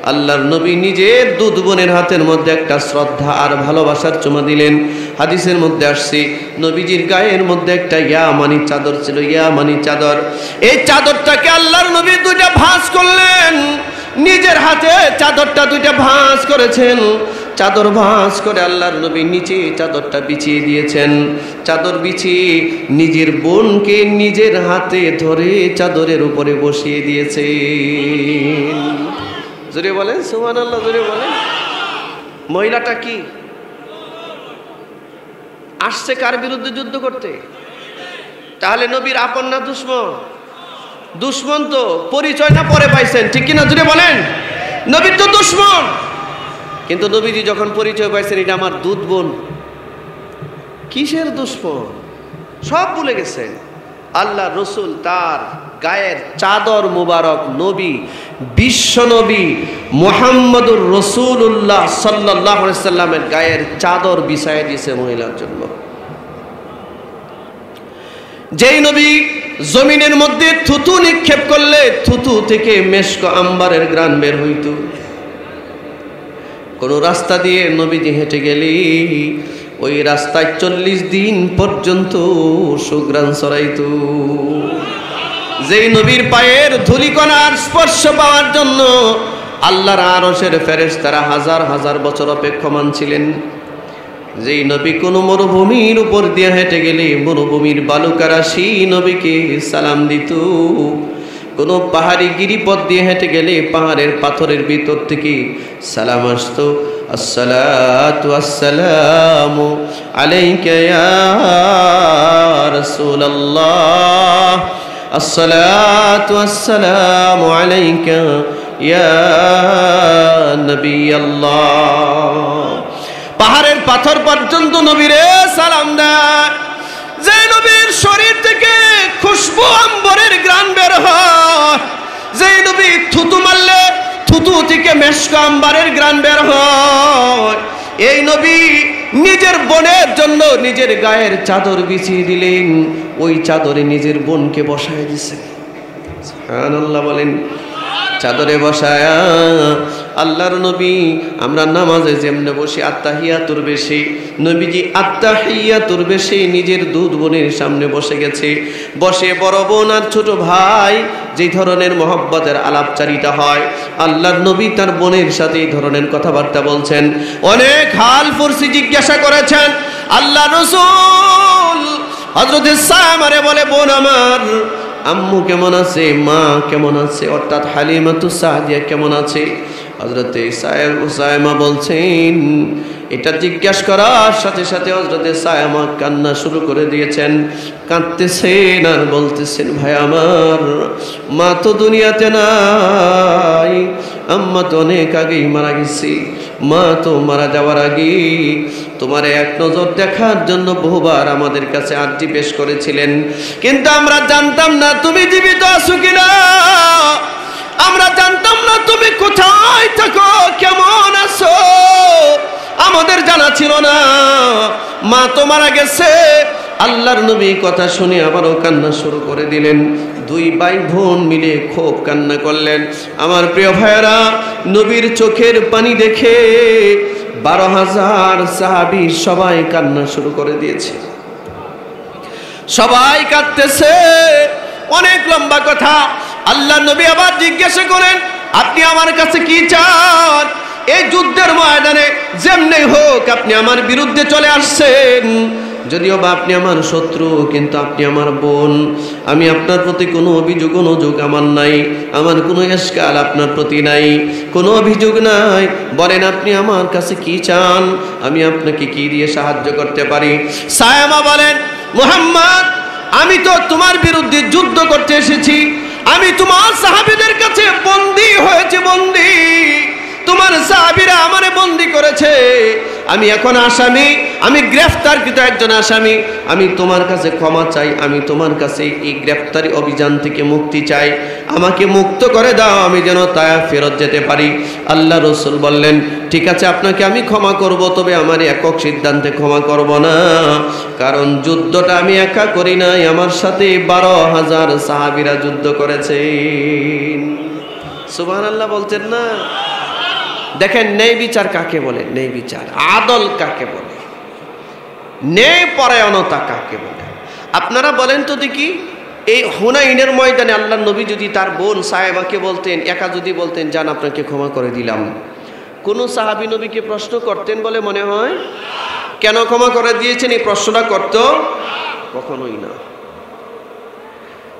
Speaker 1: আল্লাহর নবী নিজের দুধ বোনের হাতের মধ্যে একটা শ্রদ্ধা আর ভালোবাসার চুমা দিলেন। হাদিসের মধ্যে আসছে, নবীজির গায়ের মধ্যে একটা ইয়ামানি চাদর ছিল, ইয়ামানি চাদর। এই চাদরটাকে আল্লাহর নবী দুইটা ভাঁজ করলেন, নিজের হাতে চাদরটা দুইটা ভাঁজ করেছেন। চাদর ভাঁজ করে আল্লাহর নবী নিচে চাদরটা বিছিয়ে দিয়েছেন। চাদর বিছিয়ে নিজের বোনকে নিজের হাতে ধরে চাদরের উপরে বসিয়ে দিয়েছেন। জোরে বলেন সুবহানাল্লাহ, জোরে বলেন। মহিলাটা কি আসছে কার বিরুদ্ধে যুদ্ধ করতে? তাহলে নবীর আপন না দুশমন? দুশমন তো। পরিচয় না পরে পাইছেন, ঠিক কিনা জোরে বলেন? নবীর তো দুশমন, কিন্তু নবীজি যখন পরিচয় পাইছেন এটা আমার দুধ বোন, কিসের দুশমন সব ভুলে গেছেন। আল্লাহ রসুল তার গায়ের চাদর মুবারক নবী, বিশ্ব নবী মুহাম্মদুর রাসূলুল্লাহ সাল্লাল্লাহু আলাইহি সাল্লামের গায়ের চাদর বিছায় দিয়েছে মহিলার জন্য। যেই নবী জমিনের মধ্যে থুতু নিক্ষেপ করলে থুতু থেকে মেশক আম্বারের ঘ্রাণ বের হইত। কোন রাস্তা দিয়ে নবীজি হেঁটে গেলে ওই রাস্তায় 40 দিন পর্যন্ত সুঘ্রাণ ছড়াইত। যেই নবীর পায়ের ধূলিকণার স্পর্শ পাওয়ার জন্য আল্লাহর আরশের ফেরেশতারা হাজার হাজার বছর অপেক্ষমান ছিলেন। যেই নবী কোনো মরুভূমির উপর দিয়ে হেঁটে গেলে মরুভূমির বালুকারাশি নবীকে সালাম দিত। কোনো পাহাড়ি গিরিপথ দিয়ে হেঁটে গেলে পাহাড়ের পাথরের ভিতর থেকে সালাম আসতো, আসসালাতু আসসালামু আলাইকা ইয়া রাসূলুল্লাহ, আসসালাতু আসসালামু আলাইকা ইয়া নবী আল্লাহ। পাহাড়ের পাথর পর্যন্ত নবীরে সালাম দেয়। যে নবীর শরীর থেকে খুশবু আম্বরের ঘ্রাণ বের হয়, যে নবী থুতু মারলে থুতু থেকে মেশক আম্বরের ঘ্রাণ বের হয়, এই নবী নিজের বোনের জন্য নিজের গায়ের চাদর বিছিয়ে দিলেন, ওই চাদরে নিজের বোনকে বসায় দিছে। সুবহানাল্লাহ বলেন। চাদরে বসায়া আল্লাহর নবী, আমরা নামাজে যেমনে বসে আত্তাহিয়াতুর বেশি, নবীজি আত্তাহিয়াতুর বেশি নিজের দুধ বোনের সামনে বসে গেছে। বসে বড় বোন আর ছোট ভাই যে ধরনের মহব্বতের আলাপচারিতা হয়, আল্লাহর নবী তার বোনের সাথে এই ধরনের কথাবার্তা বলছেন। অনেক হাল ফুরসি জিজ্ঞাসা করেছেন। আল্লাহ রাসূল হযরত সায়মারে বলে, বোন আমার, আম্মু কেমন আছে, মা কেমন আছে, অর্থাৎ হালিমাতুস সাদিয়া কেমন আছে? হযরত সায়মা বলছেন, এটা জিজ্ঞাসা করার সাথে সাথে হযরত সায়মা কান্না শুরু করে দিয়েছেন। কাঁদতেছেন আর বলতেছেন, ভাই আমার, মা তো দুনিয়াতে নাই, আম্মা তো অনেক আগেই মারা গেছে। মা তো মারা যাওয়ার আগে তোমার এক নজর দেখার জন্য বহুবার আমাদের কাছে আর্জি পেশ করেছিলেন, কিন্তু আমরা জানতাম না তুমি জীবিত আছো কিনা, আমরা জানতাম না তুমি কোথায় থাকো, কেমন আছো, আমাদের জানা ছিল না। মা তো মারা গেছে। আল্লাহর নবী কথা শুনে আবারও কান্না শুরু করে দিলেন। দুই ভাই বোন মিলে খুব কান্না করলেন। আমার প্রিয় ভাইয়েরা, নবীর চোখের পানি দেখে 12,000 সাহাবী সবাই কান্না শুরু করে দিয়েছে। সবাই কাঁদতেছে। অনেক লম্বা কথা। আল্লাহ নবী আবার জিজ্ঞাসা করেন, আপনি আমার কাছে কি চান? এই যুদ্ধের ময়দানে যেমনি হোক আপনি আমার বিরুদ্ধে চলে আসছেন, যদিও বা আপনি আমার শত্রু, কিন্তু আপনি আমার বোন। আমি আপনার প্রতি কোনো অভিযোগ অনুযোগ আমার নাই, আমার কোনো ইশকাল আপনার প্রতি নাই, কোনো অভিযোগ নাই। বলেন আপনি আমার কাছে কি চান, আমি আপনাকে কি দিয়ে সাহায্য করতে পারি? সায়মা বলেন, মুহাম্মদ, আমি তো তোমার বিরুদ্ধে যুদ্ধ করতে এসেছি। আমি তোমার সাহাবীদের কাছে বন্দী হয়েছে, বন্দী। তোমার সাহাবীরা আমারে বন্দী করেছে। আমি এখন আসামি, আমি গ্রেফতারকৃত একজন আসামি। আমি তোমার কাছে ক্ষমা চাই, আমি তোমার কাছে এই গ্রেফতারি অভিযান থেকে মুক্তি চাই। আমাকে মুক্ত করে দাও, আমি যেন তায়েফ ফেরত যেতে পারি। আল্লাহ রাসূল বললেন, ঠিক আছে, আপনাকে আমি ক্ষমা করব, তবে আমার একক সিদ্ধান্তে ক্ষমা করব না, কারণ যুদ্ধটা আমি একা করি নাই, আমার সাথে 12,000 সাহাবীরা যুদ্ধ করেছেন। সুবহানাল্লাহ বলছেন না? দেখেন, ন্যায় বিচার কাকে বলে? ন্যায় বিচার, আদল কাকে বলে? ন্যায় পরায়ণতা কাকে বলে? আপনারা বলেন তো দেখি, এই হুনাইনের ময়দানে আল্লাহর নবী যদি তার বোন সায়েবাকে বলতেন, একা যদি বলতেন, যান আপনাকে ক্ষমা করে দিলাম, কোন সাহাবী নবীকে প্রশ্ন করতেন বলে মনে হয়? কেন ক্ষমা করে দিয়েছেন এই প্রশ্নটা করত? কখনোই না।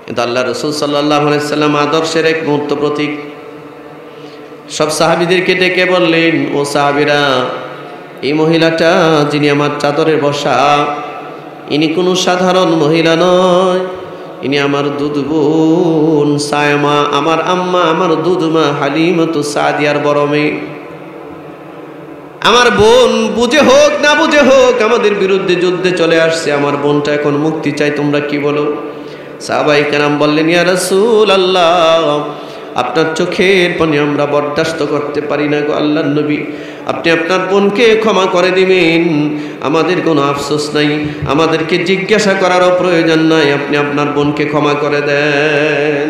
Speaker 1: কিন্তু আল্লাহ রাসূল সাল্লাল্লাহু আলাইহি সাল্লাম আদর্শের এক মূর্ত প্রতীক। সব সাহাবীদেরকে ডেকে বললেন, ও সাহাবীরা, এই মহিলাটা যিনি আমার চাদরে বসা, ইনি কোনো সাধারণ মহিলা নয়, ইনি আমার দুধ বোন সায়মা, আমার আম্মা, আমার দুধ মা হালিমাতুস সাদিয়ার বড় মেয়ে। আমার বোন বুঝে হোক না বুঝে হোক আমাদের বিরুদ্ধে যুদ্ধে চলে আসছে, আমার বোনটা এখন মুক্তি চাই, তোমরা কি বলো? সাহাবায়ে কেরাম বললেন, ইয়া রাসূলুল্লাহ, আপনার চোখের পানি আমরা বরদাস্ত করতে পারি না গো আল্লাহর নবী, আপনি আপনার বোনকে ক্ষমা করে দিবেন, আমাদের কোনো আফসোস নাই, আমাদেরকে জিজ্ঞাসা করারও প্রয়োজন নাই, আপনি আপনার বোনকে ক্ষমা করে দেন।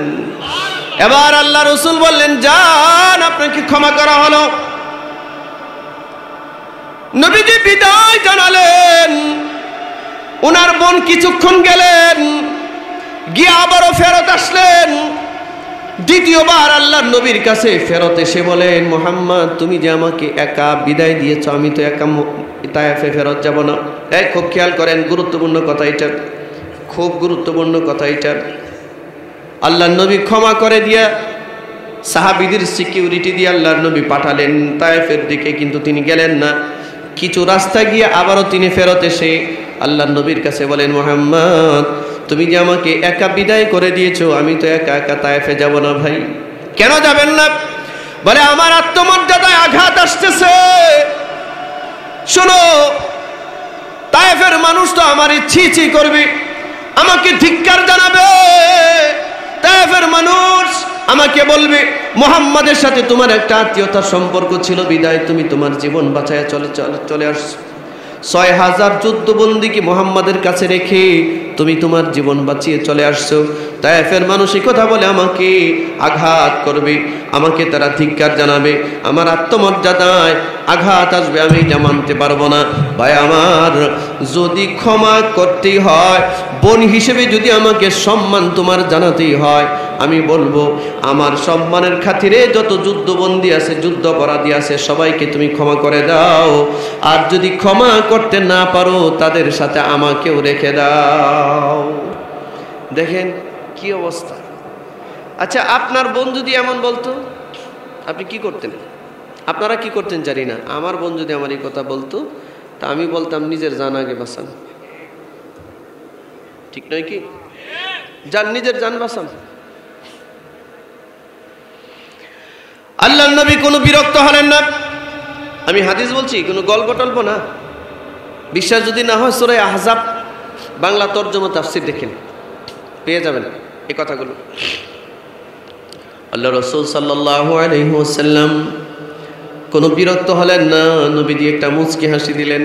Speaker 1: এবার আল্লাহ রাসূল বললেন, যান, আপনাকে ক্ষমা করা হলো। নবীজি বিদায় জানালেন। ওনার বোন কিছুক্ষণ গেলেন, গিয়ে আবারও ফেরত আসলেন। দ্বিতীয়বার আল্লাহর নবীর কাছে ফেরত এসে বলেন, মুহাম্মদ, তুমি যে আমাকে একা বিদায় দিয়েছ, আমি তো একা তায়েফে ফেরত যাব না। খুব খেয়াল করেন, গুরুত্বপূর্ণ কথা এটা, খুব গুরুত্বপূর্ণ কথা এটা। আল্লাহর নবী ক্ষমা করে দিয়া সাহাবীদের সিকিউরিটি দিয়ে আল্লাহর নবী পাঠালেন তায়েফের দিকে, কিন্তু তিনি গেলেন না। কিছু রাস্তা গিয়ে আবারও তিনি ফেরত এসে আল্লাহর নবীর কাছে বলেন, মুহাম্মদ, তুমি যে আমাকে একা বিদায় করে দিয়েছো, আমি তো একা একা তায়েফে যাব না ভাই। কেন যাবেন না? বলে আমার আত্মমর্যাদায় আঘাত আসতেছে। শোনো, তায়েফের মানুষ তো আমার ছি ছি করবে, আমাকে ধিক্কার জানাবে। তায়েফের মানুষ আমাকে বলবে মুহাম্মাদের সাথে তোমার একটা আত্মীয়তার সম্পর্ক ছিল, বিদায় তুমি তোমার জীবন বাঁচায় চলে আসছো। ৬,০০০ যুদ্ধবন্দীকে মুহাম্মাদের কাছে রেখে তুমি তোমার জীবন বাঁচিয়ে চলে আসছো। তায়েফের মানুষ এই কথা বলে আমাকে আঘাত করবে, আমাকে তারা ধিক্কার জানাবে, আমার আত্মমর্যাদায় আঘাত আসবে, আমি এটা মানতে পারবো না। ভাই আমার, যদি ক্ষমা করতেই হয়, বোন হিসেবে যদি আমাকে সম্মান তোমার জানাতেই হয়, আমি বলবো আমার সম্মানের খাতিরে যত যুদ্ধবন্দী আছে, যুদ্ধাপরাধী আছে, সবাইকে তুমি ক্ষমা করে দাও। আর যদি ক্ষমা করতে না পারো, তাদের সাথে আমাকেও রেখে দাও। দেখেন কি অবস্থা। আচ্ছা, আপনার বোন যদি এমন বলতো, আপনি কি করতেন? আপনারা কি করতেন জানি না। আমার বোন যদি আমার এই কথা বলতো, তা আমি বলতাম নিজের জান আগে বাঁচান। ঠিক নয় কি? যান, নিজের জান বাঁচান। আল্লাহর নবী কোনো বিরক্ত হলেন না। আমি হাদিস বলছি, কোনো গল্প টল্প না। বিশ্বাস যদি না হয়, সূরা আহজাব বাংলা তরজমা তাফসীর দেখেন, পেয়ে যাবেন এই কথাগুলো। আল্লাহ রাসূল সাল্লাল্লাহু আলাইহি ওয়াসাল্লাম কোনো বিরক্ত হলেন না। নবীজি একটা মুচকি হাসি দিলেন।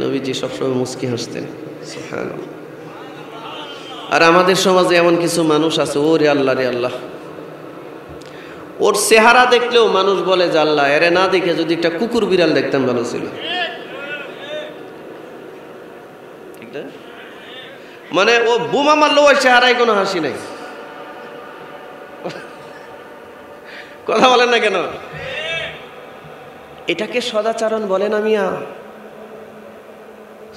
Speaker 1: নবীজি সবসময় মুচকি হাসতেন। সুবহানাল্লাহ। আর আমাদের সমাজে এমন কিছু মানুষ আছে, ওরে আল্লাহ রে আল্লাহ, ওর চেহারা দেখলেও মানুষ বলে যে আল্লাহ, এরে না দেখে যদি একটা কুকুর বিড়াল দেখতাম ভালো ছিল। ঠিক না? মানে ও বোমা মারলো, ওই চেহারায় কোনো হাসি নাই। কথা বলেন না কেন? এটাকে সদাচরণ বলে না মিয়া?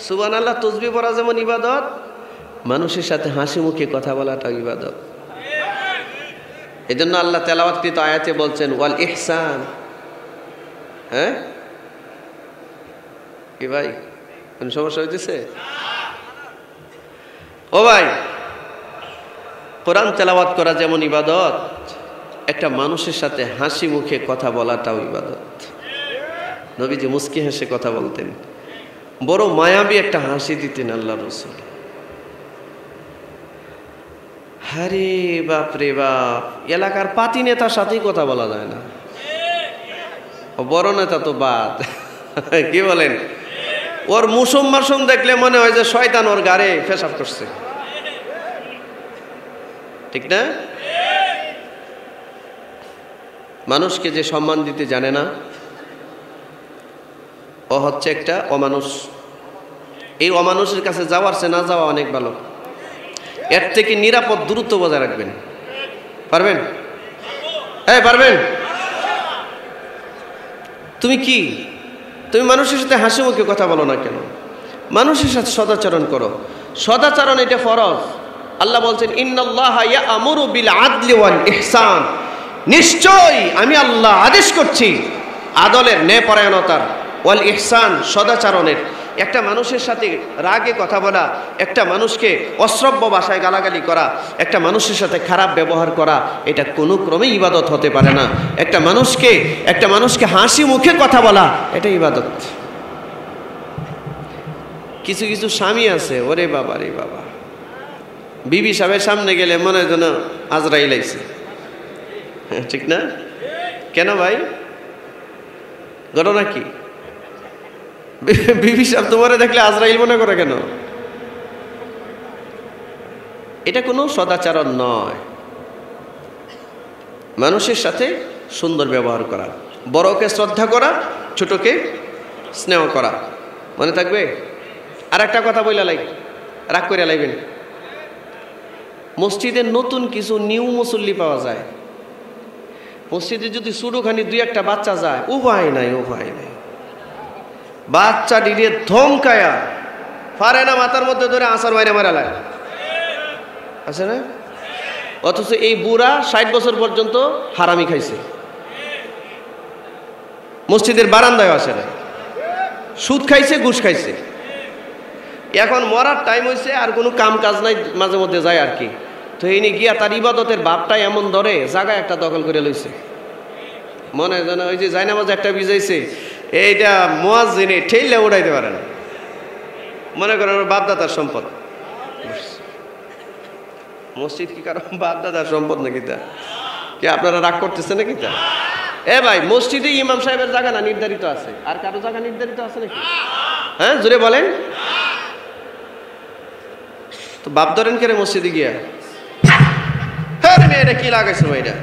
Speaker 1: সুবহানাল্লাহ, তাসবিহ পড়া যেমন ইবাদত, মানুষের সাথে হাসি মুখে কথা বলাটা ইবাদত। এই জন্য আল্লাহ তেলাওয়াতকৃত আয়াতে বলছেন ওয়াল ইহসান। হ্যাঁ কি ভাই, কোন সমস্যা হইতেছে? ও ভাই, কোরআন তেলাওয়াত করা যেমন ইবাদত, একটা মানুষের সাথে হাসি মুখে কথা বলাটাও ইবাদত। নবীজি মুস্কি হেসে কথা বলতেন, বড় মায়াবী একটা হাসি দিতেন আল্লাহ রাসূল। আরে বাপ রে বাপ, এলাকার পাতি নেতার সাথেই কথা বলা যায় না, বড় নেতা তো বাদ। কি বলেন? ওর মুসুম মাসুম দেখলে মনে হয় যে শয়তান ওর গাড়ে পেশাব করছে। ঠিক না? মানুষকে যে সম্মান দিতে জানে না, ও হচ্ছে একটা অমানুষ। এই অমানুষের কাছে যাওয়ার চেয়ে না যাওয়া অনেক ভালো। এর থেকে নিরাপদ দূরত্ব বজায় রাখবেন। পারবেন? হ্যাঁ পারবেন। তুমি মানুষের সাথে হাসি মুখে কথা বলো না কেন? মানুষের সাথে সদাচরণ করো। সদাচরণ এটা ফরজ। আল্লাহ বলছেন ইন্নাল্লাহা ইয়া'মুরু বিল আদলি ওয়াল ইহসান, নিশ্চয়ই আমি আল্লাহ আদেশ করছি আদলের, ন্যায়পরায়ণতার, ওয়াল ইহসান, সদাচরণের। একটা মানুষের সাথে রাগে কথা বলা, একটা মানুষকে অশ্রব্য ভাষায় গালাগালি করা, একটা মানুষের সাথে খারাপ ব্যবহার করা, এটা কোনো ক্রমেই ইবাদত হতে পারে না। একটা মানুষকে হাসি মুখে কথা বলা, এটা ইবাদত। কিছু কিছু স্বামী আছে, ওরে বাবা রে বাবা, বিবি সাহেবের সামনে গেলে মনে হয় যেন আজরাইল আইছে। ঠিক না? কেন ভাই, ঘটনা কি? বিবি সাহেব তোমারে দেখলে আজরাইল মনে করে কেন? এটা কোনো সদাচরণ নয়। মানুষের সাথে সুন্দর ব্যবহার করা, বড়কে শ্রদ্ধা করা, ছোটকে স্নেহ করা। মনে থাকবে? আর একটা কথা বইলা রাগ করে লাইবেন। মসজিদে নতুন কিছু নিউ মুসল্লি পাওয়া যায়। মসজিদে যদি শুরুখানি দুই একটা বাচ্চা যায়, উপায় নাই। বাচ্চা ডিড়িয়ে ধমকায়া পারে না, মাথার মধ্যে ধরে আসার বাইরে মারালায় আছে না? অথচ এই বুড়া 60 বছর পর্যন্ত হারামি খাইছে, মসজিদের বারান্দায় আসে না, সুদ খাইছে, ঘুষ খাইছে। এখন মরার টাইম হয়েছে, আর কোনো কাম কাজ নাই, মাঝে মধ্যে যায় আর কি। তো এই গিয়া তার ইবাদতের ভাবটাই এমন ধরে, জায়গায় একটা দখল করে লইছে। মনে হয় যেন ওই যে জায়নামাজ একটা ভিজাইছে, এইটা মুয়াজ্জিনে ঠেইলে উড়াইতে পারে না। মনে করেন ওর বাপদাদার সম্পদ। মসজিদ কি কারণ বাপদাদার সম্পদ নাকি? তা কি আপনারা রাগ করতেছেন নাকি? তা এ ভাই, মসজিদে ইমাম সাহেবের জায়গা না নির্ধারিত আছে, আর কারো জায়গা নির্ধারিত আছে নাকি? হ্যাঁ, জোরে বলেন তো। বাপ ধরেন কে মসজিদে গিয়া? হ্যাঁ, এটা কি লাগাইছো ভাই? এটা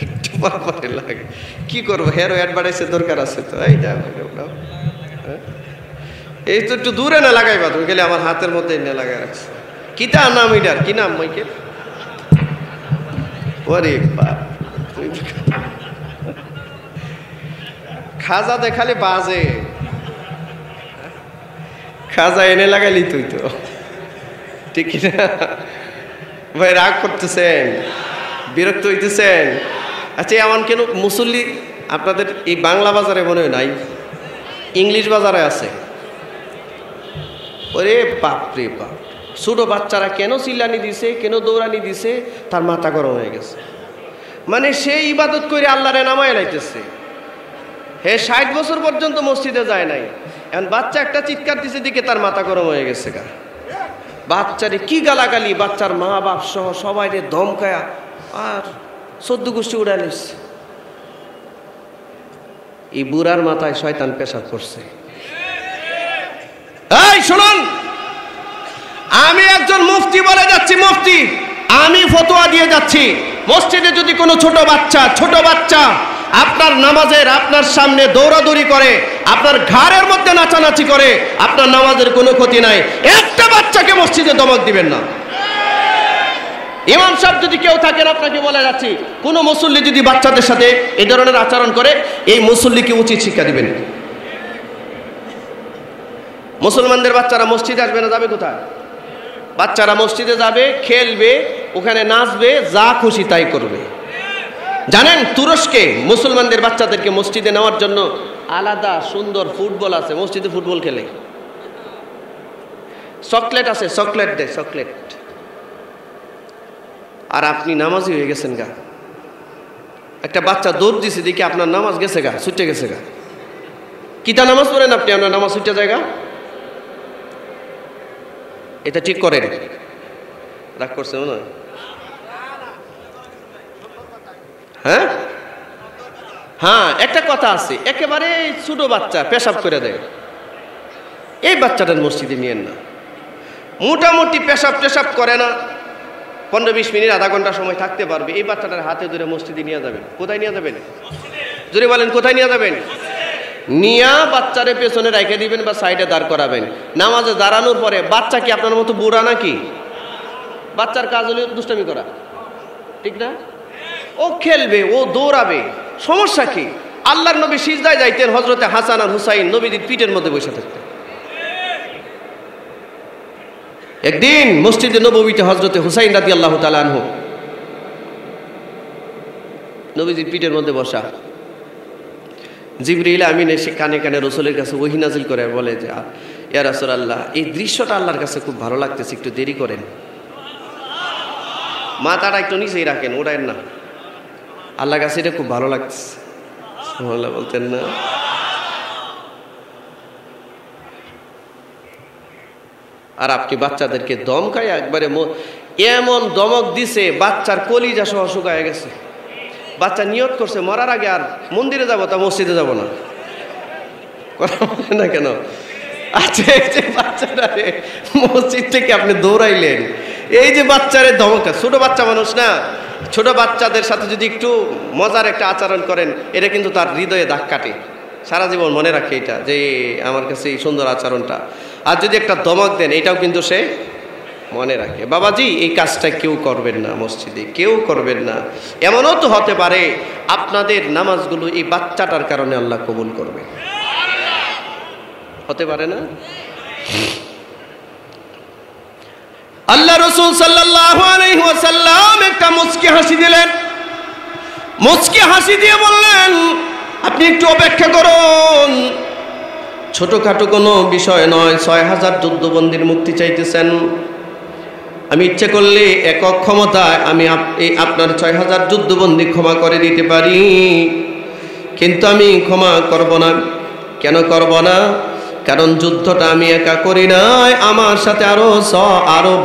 Speaker 1: একটু পরে লাগে, কি করবো? হেরো অ্যাডভার্টাইজের দরকার আছে তো। এই তো একটু দূরে না লাগাইবা তুমি, গেলে আমার হাতের মধ্যে এনে লাগাই রাখছো। কিতা নাম এটার? কি নাম মাইকেল? ওরে বাপ, খাজা দেখালে বাজে, খাজা এনে লাগাইলি তুই তো, ঠিক না ভাই? রাগ করতেছেন, বিরক্ত হইতেছেন? আচ্ছা, এমন কেন মুসল্লি আপনাদের এই বাংলা বাজারে মনে হয় নাই, ইংলিশ বাজারে আছে? ওরে বাপ রে বাপ, ছোট বাচ্চারা কেন চিল্লানি দিছে, কেন দৌড়ানি দিছে, তার মাথা গরম হয়ে গেছে। মানে সে ইবাদত করে আল্লাহরে নামায় লাইতেছে, হে 60 বছর পর্যন্ত মসজিদে যায় নাই, এখন বাচ্চা একটা চিৎকার দিছে দিকে তার মাথা গরম হয়ে গেছে। বাচ্চারে কি গালাগালি, বাচ্চার মা বাপ সহ সবাই রে ধমকায়া আর 14 গোষ্ঠী উড়াই নিচ্ছে। এই বুড়ার মাথায় শয়তান পেশাব করছে। এই শুনুন, আমি একজন মুফতি বলে যাচ্ছি, মুফতি, আমি ফতোয়া দিয়ে যাচ্ছি, মসজিদে যদি কোনো ছোট বাচ্চা আপনার নামাজের আপনার সামনে দৌড়াদৌড়ি করে, আপনার ঘাড়ের মধ্যে নাচানাচি করে, আপনার নামাজের কোনো ক্ষতি নাই। একটা বাচ্চাকে মসজিদে দমক দিবেন না। ইমাম সাহেব যদি কেউ থাকেন, আপনাকে বলে যাচ্ছি, কোনো মুসল্লি যদি বাচ্চাদের সাথে এই ধরনের আচরণ করে, এই মুসল্লিকে উচিত শিক্ষা দিবেন। মুসলমানদের বাচ্চারা মসজিদে আসবে না, যাবে কোথায়? বাচ্চারা মসজিদে যাবে, খেলবে, ওখানে নাচবে, যা খুশি তাই করবে। জানেন, তুরস্কে মুসলমানদের বাচ্চাদেরকে মসজিদে নেওয়ার জন্য আলাদা সুন্দর ফুটবল আছে, মসজিদে ফুটবল খেলে। চকলেট আছে, চকলেট দেয়, চকলেট। আর আপনি নামাজি হয়ে গেছেন গা, একটা বাচ্চা দৌড় দিছে দেখি আপনার নামাজ গেছে গা, ছুটে গেছে গা। কিতা নামাজ পড়েন আপনি, আপনার নামাজ ছুটে জায়গা? এটা ঠিক করেন? রাগ করছে মনে হয়? হ্যাঁ হ্যাঁ, একটা কথা আছে, একেবারে ছোট বাচ্চা পেশাব করে দেয়, এই বাচ্চাটার মসজিদে নিয়েন না। মোটামুটি পেশাব করে না, 15-20 মিনিট, আধা ঘন্টা সময় থাকতে পারবে, এই বাচ্চাটার হাতে ধরে মসজিদে নিয়ে যাবেন। কোথায় নিয়ে যাবেন? যদি বলেন কোথায় নিয়ে যাবেন? নিয়া বাচ্চারে পেছনে রেখে দিবেন বা সাইডে দাঁড় করাবেন। নামাজে দাঁড়ানোর পরে, বাচ্চা কি আপনার মতো বুড়া নাকি? বাচ্চার কাজ হলো দুষ্টামি করা, ঠিক না? ও খেলবে, ও দৌড়াবে, সমস্যা কি? আল্লাহর নবী সিজদায় যাইতেন, হযরতে হাসান আর হুসাইন নবীদের পিঠের মধ্যে বসে থাকতেন। একদিন মসজিদে নববীতে হযরতে হুসাইন রাদিয়াল্লাহু তাআলা আনহু নবীজির পিঠের মধ্যে বসা। জিবরিল আমিন এসে কানে কানে রাসূলের কাছে ওহী নাজিল করে বলে যে, ইয়া রাসূলুল্লাহ, এই দৃশ্যটা আল্লাহর কাছে খুব ভালো লাগতেছে, একটু দেরি করেন। মাথাটা একটু নিচেই রাখেন, ওড়ায়েন না, আল্লাহর কাছে এটা খুব ভালো লাগতেছে। সুবহানাল্লাহ বলতেন না? আর আপনি বাচ্চাদেরকে দমকায় একবারে এমন দমক দিছে, বাচ্চার কলিজা সহ শুকায় গেছে। বাচ্চা নিয়ত করছে মরার আগে আর মন্দিরে যাব, তা মসজিদে যাব না। কথা বলে না কেন? আচ্ছা, এই যে বাচ্চাটারে মসজিদ থেকে আপনি দৌড়াইলেন, এই যে বাচ্চারে ধমকা, ছোট বাচ্চা মানুষ না, ছোট বাচ্চাদের সাথে যদি একটু মজার একটা আচরণ করেন, এটা কিন্তু তার হৃদয়ে দাগ কাটে, সারা জীবন মনে রাখে এটা, যে আমার কাছে এই সুন্দর আচরণটা। আর যদি একটা ধমক দেন, এটাও কিন্তু সে মনে রাখে। বাবাজি, এই কাজটা কেউ করবেন না, মসজিদে কেউ করবেন না। এমনও তো হতে পারে আপনাদের নামাজগুলো এই বাচ্চাটার কারণে আল্লাহ কবুল করবে, হতে পারে না? আল্লাহ রাসূল সাল্লাল্লাহু আলাইহি ওয়াসাল্লাম একটা মুচকি হাসি দিলেন, মুচকি হাসি দিয়ে বললেন, আপনি একটু অপেক্ষা করুন, ছোটখাটো কোনো বিষয় নয়। 6000 যুদ্ধবন্দীর মুক্তি চাইতেছেন, আমি ইচ্ছে করলে একক ক্ষমতায় আমি আপনার 6000 যুদ্ধবন্দী ক্ষমা করে দিতে পারি, কিন্তু আমি ক্ষমা করব না। কেন করব না? কারণ যুদ্ধটা আমি একা করি নাই, আমার সাথে আরো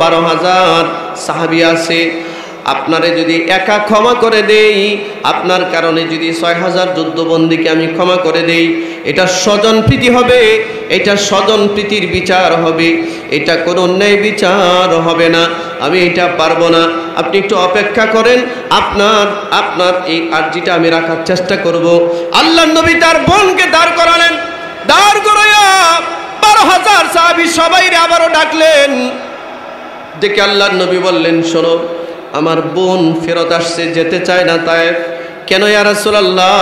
Speaker 1: 12,000 সাহাবী আছে। আপনারে যদি একা ক্ষমা করে দেই, আপনার কারণে যদি 6000 যুদ্ধবন্দীকে আমি ক্ষমা করে দেই, এটা স্বজন প্রীতি হবে, এটা স্বজন প্রীতির বিচার হবে, এটা কোনো ন্যায় বিচার হবে না। আমি এটা পারবো না। আপনি একটু অপেক্ষা করেন, আপনার এই আরজিটা আমি রাখার চেষ্টা করব। আল্লাহর নবী তার বোনকে দাঁড় করালেন, দাঁড় করাইয়া 12,000 সাহাবী সবাইরে আবারও ডাকলেন। দেখে আল্লাহর নবী বললেন, শোনো, আমার বোন ফেরত আসছে, যেতে চায় না তায়েফ। কেন ইয়া রাসূলুল্লাহ?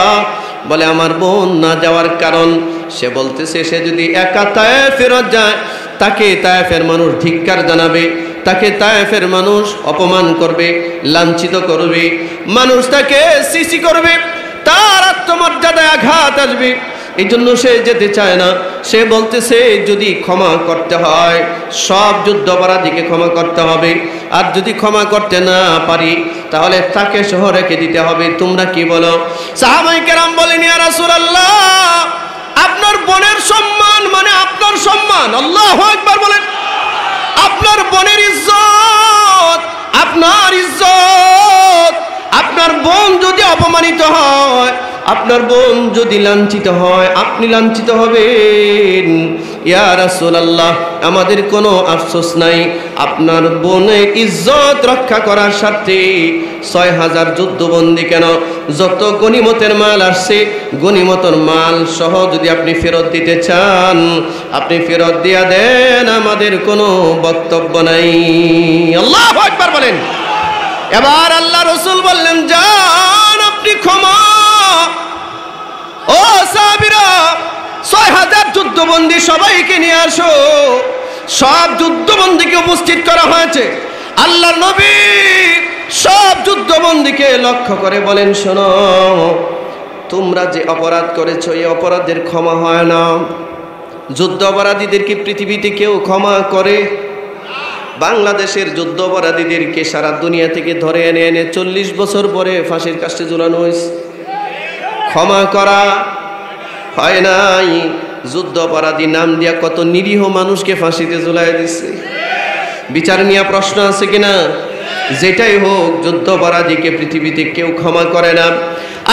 Speaker 1: বলে, আমার বোন না যাওয়ার কারণ, সে বলতেছে সে যদি একা তায়েফ ফেরত যায়, তাকে তায়েফের মানুষ ধিক্কার জানাবে, তাকে তায়েফের মানুষ অপমান করবে, লাঞ্ছিত করবে, মানুষ তাকে সিসি করবে, তার আত্মমর্যাদায় আঘাত আসবে। এই জন্য সে যেতে চায় না। সে বলতেছে যদি ক্ষমা করতে হয়, সব যুদ্ধ অপরাধীকে ক্ষমা করতে হবে, আর যদি ক্ষমা করতে না পারি তাহলে তাকে সহ রেখে দিতে হবে। তোমরা কি বলো? সাহাবায়ে কেরাম বলেন, ইয়া রাসূলুল্লাহ, আপনার বোনের সম্মান মানে আপনার সম্মান। আল্লাহু আকবার বলেন। আপনার বোনের ইজ্জত, আপনার ইজ্জত। আপনার বোন যদি অপমানিত হয়, আপনার বোন যদি লাঞ্ছিত হয়, আপনি লাঞ্ছিত হবেন। ইয়া রাসূলুল্লাহ, আমাদের কোনো আফসোস নাই। আপনার বোনের ইজ্জত রক্ষা করার স্বার্থে 6000 যুদ্ধবন্দী কেন, যত গনিমতের মাল আসছে, গনিমতের মাল সহ যদি আপনি ফেরত দিতে চান, আপনি ফেরত দিয়া দেন, আমাদের কোনো বক্তব্য নাই। আল্লাহু আকবার বলেন। এবার আল্লাহ রাসূল বললেন, যান আপনি ক্ষমা। ও সাহাবীরা, 6000 যুদ্ধবন্দী সবাইকে নিয়ে আসো। সব যুদ্ধবন্দীকে উপস্থিত করা হয়েছে। আল্লাহর নবী সব যুদ্ধবন্দীকে লক্ষ্য করে বলেন, শোনো, তোমরা যে অপরাধ করেছো, এই অপরাধের ক্ষমা হয় না। যুদ্ধ অপরাধীদের কি পৃথিবীতে কেউ ক্ষমা করে? বাংলাদেশের যুদ্ধ অপরাধীদেরকে সারা দুনিয়া থেকে ধরে এনে 40 বছর পরে ফাঁসির কাস্টে ঝুলানো হয়েছে। ক্ষমা করা হয় নাই। যুদ্ধ অপরাধী নাম দিয়া কত নিরীহ মানুষকে ফাঁসিতে ঝুলাই দিচ্ছে। বিচার নিয়ে প্রশ্ন আছে কিনা? যেটাই হোক, যুদ্ধ অপরাধীকে পৃথিবীতে কেউ ক্ষমা করে না।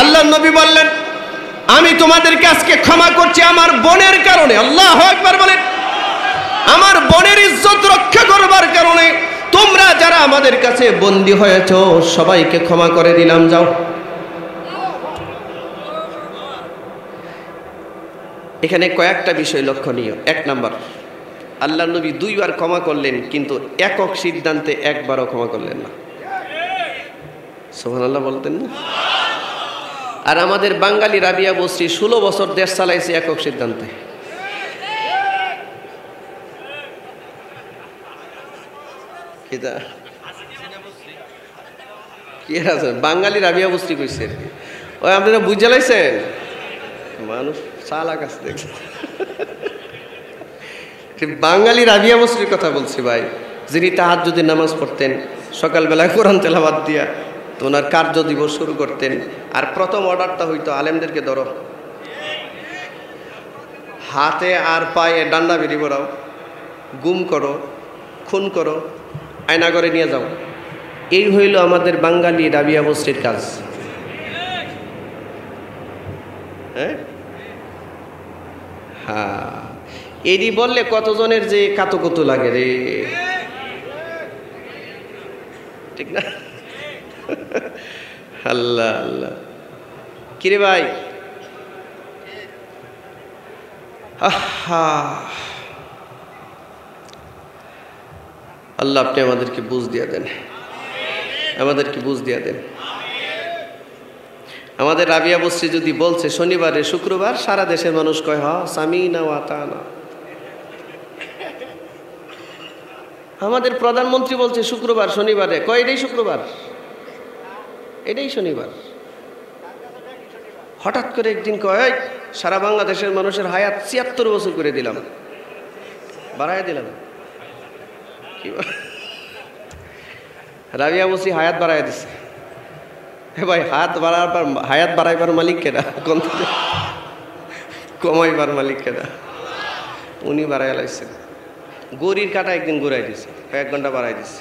Speaker 1: আল্লাহর নবী বললেন, আমি তোমাদেরকে আজকে ক্ষমা করছি আমার বোনের কারণে। আল্লাহু আকবার বলেন। আমার বোনের ইজ্জত রক্ষা করবার কারণে তোমরা যারা আমাদের কাছে বন্দী হয়েছো, সবাইকে ক্ষমা করে দিলাম, যাও। এখানে কয়েকটা বিষয় লক্ষণীয়। 1 নাম্বার, আল্লাহর নবী 2 বার ক্ষমা করলেন, কিন্তু একক সিদ্ধান্তে একবারও ক্ষমা করলেন না। সুবহানাল্লাহ বলতেন না? আর আমাদের বাঙালি রাবিয়া বসরি 16 বছর দেশ চালাইছে একক সিদ্ধান্তে। বাঙালি রাবিয়া বস্তি কইছে, ওই আপনারা বুঝে লাইছেন। মানুষ চালাক আছে দেখছেন। বাঙালি রাবিয়া বস্তির কথা বলছি ভাই, যিনি তাহাজ্জুদের নামাজ পড়তেন, সকালবেলায় কোরআন তেলাওয়াত দিয়া তো ওনার কার্য দিবস শুরু করতেন। আর প্রথম অর্ডারটা হইতো, আলেমদেরকে ধরো, হাতে আর পায়ে ডান্ডা বেরি পড়াও, গুম করো, খুন করো, আয়নাগরে নিয়ে যাও। এই হইল আমাদের বাঙালি রাবিয়া বস্তির কাজ। হ্যাঁ, এরই বললে কতজনের যে কাতকুতু লাগে রে, ঠিক না? আল্লাহ আল্লাহ, কিরে ভাই, আল্লাহ আপনি আমাদেরকে বুঝ দিয়া দেন, আমাদেরকে বুঝ দিয়া দেন। আমাদের রাবিয়া বস্তি যদি বলছে শনিবারে শুক্রবার, সারা দেশের মানুষ কয় হ সামিনা ওয়া আতানা। আমাদের প্রধানমন্ত্রী বলছে শুক্রবার শনিবারে, কয় এটাই শুক্রবার, এটাই শনিবার। হঠাৎ করে একদিন কয় সারা বাংলাদেশের মানুষের হায়াত ৭৬ বছর করে দিলাম, বাড়াই দিলাম। কি রাবিয়া বসি হায়াত বাড়াই দিছে। হে ভাই, হায়াত বাড়াইবার মালিক কেনা, কোন কমাইবার মালিক কেনা? উনি বাড়াই লাইছেন। গড়ির কাটা একদিন ঘুরাই দিছে, 1 ঘন্টা বাড়াই দিছে।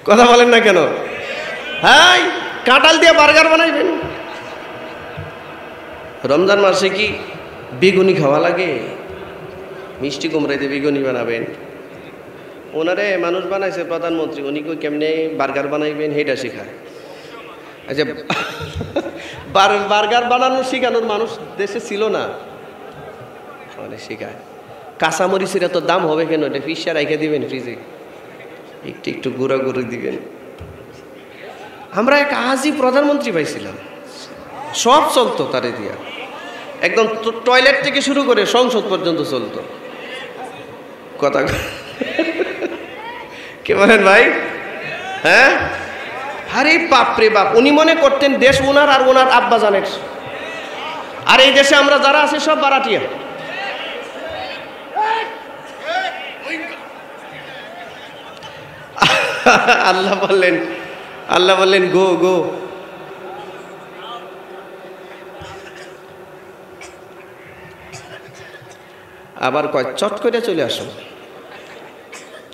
Speaker 1: কথা বলেন না কেন? হ্যাঁ, কাঁঠাল দিয়ে বার্গার বানাইবেন? রমজান মাসে কি বেগুনি খাওয়া লাগে? মিষ্টি কুমড়াই দিয়ে বেগুনি বানাবেন? ওনারে মানুষ বানাইছে প্রধানমন্ত্রী, উনি কই কেমনে বার্গার বানাইবেন হেটা শেখায়। আচ্ছা, বার্গার বানানো শেখানোর মানুষ দেশে ছিল না, মানে শেখায়। কাঁচামরিচের এত দাম হবে কেন? এটা ফিসা রেখে দিবেন ফ্রিজে, একটু একটু গুঁড়া গুঁড়ো দিবেন। আমরা এক আজই প্রধানমন্ত্রী পাইছিলাম, সব চলতো তারে দিয়া, একদম টয়লেট থেকে শুরু করে সংসদ পর্যন্ত চলতো। কথা কে বলেন ভাই? হ্যাঁ, আরে বাপরে বাপ, উনি মনে করতেন দেশ ওনার আর ওনার আব্বা জানের। আর এই দেশে আমরা যারা আছি সব বারাটিয়া। আল্লাহ বললেন গো গো। আবার কয় চট করে চলে আসো,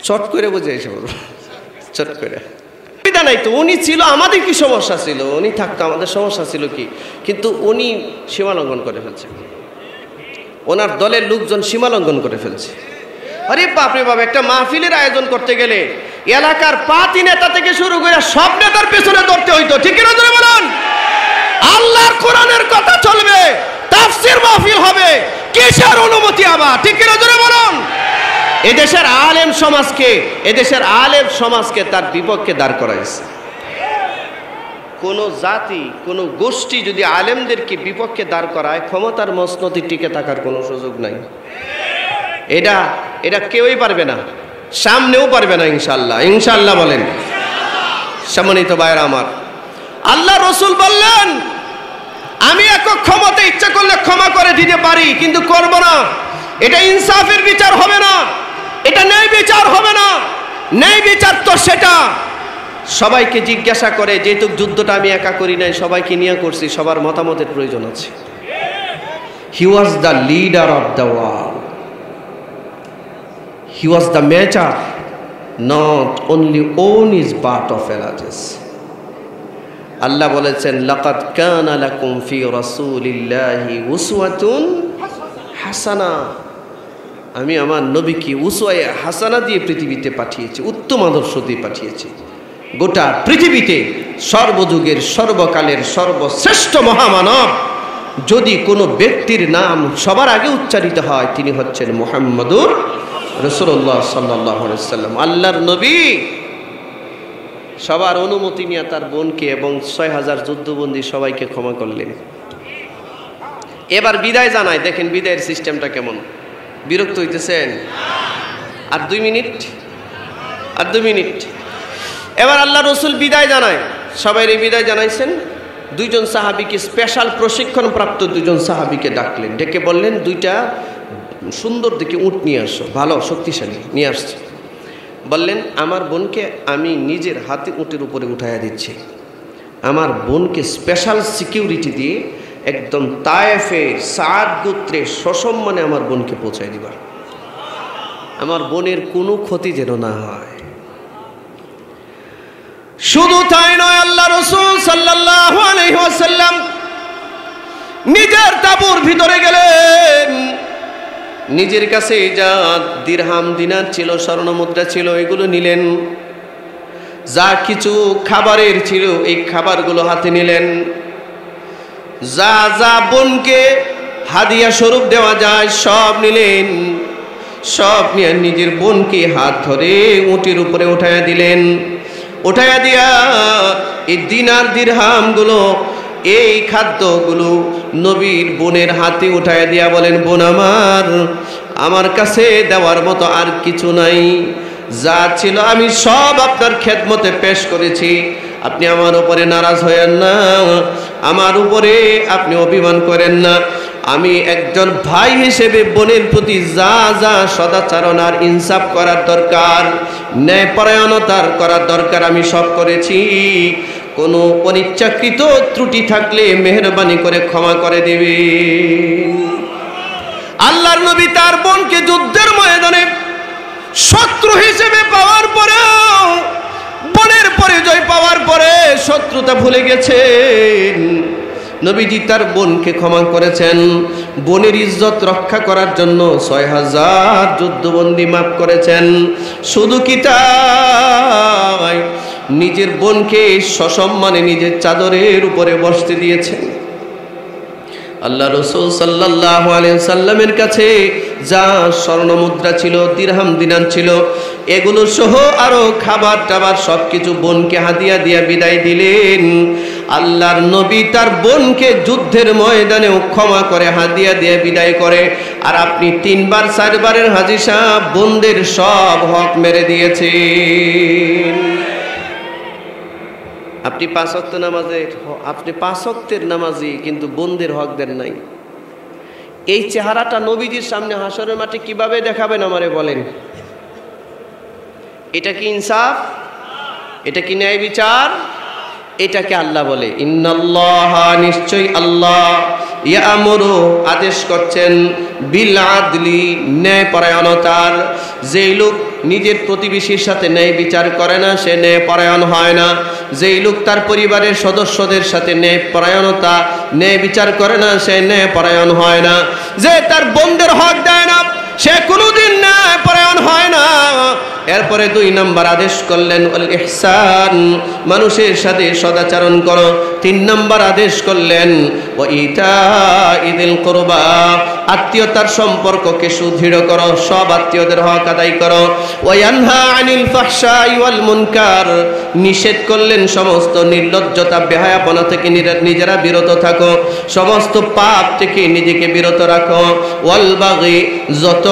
Speaker 1: চট করে বুঝে এসে বলবো, চট করে। সুবিধা নাই তো, উনি ছিল, আমাদের কি সমস্যা ছিল? উনি থাকতো, আমাদের সমস্যা ছিল কি? কিন্তু উনি সীমা লঙ্ঘন করে ফেলছে, ওনার দলের লোকজন সীমা লঙ্ঘন করে ফেলছে। আরে বাপরে বাপ, একটা মাহফিলের আয়োজন করতে গেলে এলাকার 5 নেতা থেকে শুরু করে সব নেতার পেছনে ধরতে হইতো, ঠিক না? জোরে বলুন। আল্লাহর কোরআনের কথা চলবে, তাফসীর মাহফিল হবে, কিসের অনুমতি আবার, ঠিক না? জোরে বলুন। এদেশের আলেম সমাজকে তার বিপক্ষে দাঁড় করাইছে। কোন জাতি, কোন গোষ্ঠী যদি আলেমদেরকে বিপক্ষে দাঁড় করায়, ক্ষমতার মসনদে টিকে থাকার কোনো সুযোগ নাই। এটা কেউই পারবে না, সামনেও পারবে না, ইনশাআল্লাহ। ইনশাআল্লাহ বলেন। সম্মানিত ভাইরা আমার, আল্লাহ রসুল বললেন, আমি একক ক্ষমতা ইচ্ছা করলে ক্ষমা করে দিতে পারি, কিন্তু করব না। এটা ইনসাফের বিচার হবে না, এটা ন্যায় বিচার হবে না। ন্যায় বিচার তো সেটা সবাইকে জিজ্ঞাসা করে, যেহেতু যুদ্ধটা আমি একা করি নাই, সবাইকে নিয়ে করছি, সবার মতামতের প্রয়োজন আছে। He was the leader of the world, he was the major, not only own is part of allies. আল্লাহ বলেছেন, লাকাদ কানা লাকুম ফি রাসূলিল্লাহি উসওয়াতুন হাসানা। আমি আমার নবীকে উসওয়ায়ে হাসানা দিয়ে পৃথিবীতে পাঠিয়েছি, উত্তম আদর্শ দিয়ে পাঠিয়েছি। গোটা পৃথিবীতে সর্বযুগের সর্বকালের সর্বশ্রেষ্ঠ মহামানব যদি কোনো ব্যক্তির নাম সবার আগে উচ্চারিত হয়, তিনি হচ্ছেন মুহাম্মদুর রাসূলুল্লাহ সাল্লাল্লাহু আলাইহি ওয়াসাল্লাম। আল্লাহর নবী সবার অনুমতি নিয়ে তার বোনকে এবং 6000 যুদ্ধবন্দী সবাইকে ক্ষমা করলেন। এবার বিদায় জানায়, দেখেন বিদায়ের সিস্টেমটা কেমন। বিরক্ত হইতেছেন? আর 2 মিনিট। এবার আল্লাহ রসুল বিদায় জানায়, সবাই বিদায় জানাইছেন। 2 জন সাহাবীকে, স্পেশাল প্রশিক্ষণ প্রাপ্ত 2 জন সাহাবীকে ডাকলেন, ডেকে বললেন, 2টা সুন্দর দেখে উট নিয়ে আসো, ভালো শক্তিশালী নিয়ে আসছে। বললেন, আমার বোনকে আমি নিজের হাতে উটের উপরে উঠাইয়া দিচ্ছি। আমার বোনকে স্পেশাল সিকিউরিটি দিয়ে একদম তায়েফের সাদ গোত্রে সসম্মানে আমার বোনকে পৌঁছায় দিবা। আমার বোনের কোনো ক্ষতি যেন না হয়। শুধু তাই নয়, আল্লাহ রাসূল সাল্লাল্লাহু আলাইহি ওয়াসাল্লাম নিজের তাঁবুর ভিতরে গেলেন। নিজের কাছে যা দিরহাম দিনার ছিল, স্বর্ণ মুদ্রা ছিল, এগুলো নিলেন। যা কিছু খাবারের ছিল, এই খাবারগুলো হাতে নিলেন। যা যা বোনকে হাদিয়া স্বরূপ দেওয়া যায় সব নিলেন। সব নিয়ে নিজের বোনকে হাত ধরে উটের উপরে উঠাইয়া দিলেন। উঠাইয়া দিয়া এই দিনার দিরহামগুলো, এই খাদ্যগুলো নবীর বোনের হাতে উঠাইয়া দিয়া বলেন, বোন আমার কাছে দেওয়ার মতো আর কিছু নাই। যা ছিল আমি সব আপনার খেদমতে পেশ করেছি। আপনি আমার উপরে নারাজ হয়েন না, আমার উপরে আপনি অভিমান করেন না। আমি একজন ভাই হিসেবে বোনের প্রতি যা যা সদাচরণ আর ইনসাফ করার দরকার, ন্যায়পরায়ণতার করার দরকার আমি সব করেছি। কোনো অনিচ্ছাকৃত ত্রুটি থাকলে মেহেরবানি করে ক্ষমা করে দিবেন। আল্লাহর নবী তার বোনকে যুদ্ধের ময়দানে শত্রু হিসেবে পাওয়ার পরেও, বোনের পরিচয় পাওয়ার পরে শত্রুতা ভুলে গেছেন। নবীজি তার বোনকে ক্ষমা করেছেন। বোনের ইজ্জত রক্ষা করার জন্য ৬০০০ যুদ্ধবন্দী মাফ করেছেন। শুধু কি তাই, নিজের বোনকে সসম্মানে নিজের চাদরের উপরে বসতে দিয়েছেন। আল্লাহ রাসূল সাল্লাল্লাহু আলাইহি সাল্লামের কাছে যা স্বর্ণ মুদ্রা ছিল, দিরহাম দিনার ছিল, এগুলো সহ আরো খাবার টাবার সবকিছু বোনকে হাদিয়া দিয়া বিদায় দিলেন। আল্লাহর নবী তার বোনকে যুদ্ধের ময়দানেও ক্ষমা করে হাদিয়া দিয়ে বিদায় করে। আর আপনি ৩ বার ৪ বারের হাজী সাহেব বোনদের সব হক মেরে দিয়েছেন। আপনি ৫ ওয়াক্ত নামাজের, আপনি ৫ ওয়াক্তের নামাজি, কিন্তু বোনদের হক দেন নাই। এই চেহারাটা নবীজির সামনে হাসরের মাঠে কিভাবে দেখাবেন আমারে বলেন? এটা কি ইনসাফ? এটা কি ন্যায় বিচার? এটাকে আল্লাহ বলে ইন্নাল্লাহা, নিশ্চয়ই আল্লাহ, ইয়ামুরু, আদেশ করছেন, বিল আদলি, ন্যায়পরায়ণতার। যেই লোক নিজের প্রতিবেশীর সাথে ন্যায় বিচার করে না সে ন্যায়পরায়ণ হয় না। যেই লোক তার পরিবারের সদস্যদের সাথে ন্যায়পরায়ণতা, ন্যায় বিচার করে না সে ন্যায়পরায়ণ হয় না। যে তার বোনদের হক দেয় না সে কোনোদিন ন্যায়পরায়ণ হয় না। এরপরে ২ নম্বর আদেশ করলেন ওয়াল ইহসান, মানুষের সাথে সদাচরণ করো। ৩ নম্বর আদেশ করলেন ওয়া ইতাইযিল কুরবা, আত্মীয়তার সম্পর্ককে সুদৃঢ় করো, সব আত্মীয়দের হক আদায় করো। ওয়া ইয়ানহা আনিল ফাহশাই ওয়াল মুনকার, নিষেধ করলেন সমস্ত নির্লজ্জতা বেহায়াপনা থেকে নিজেরা বিরত থাকো, সমস্ত পাপ থেকে নিজেকে বিরত রাখো। ওয়াল বাগি, যত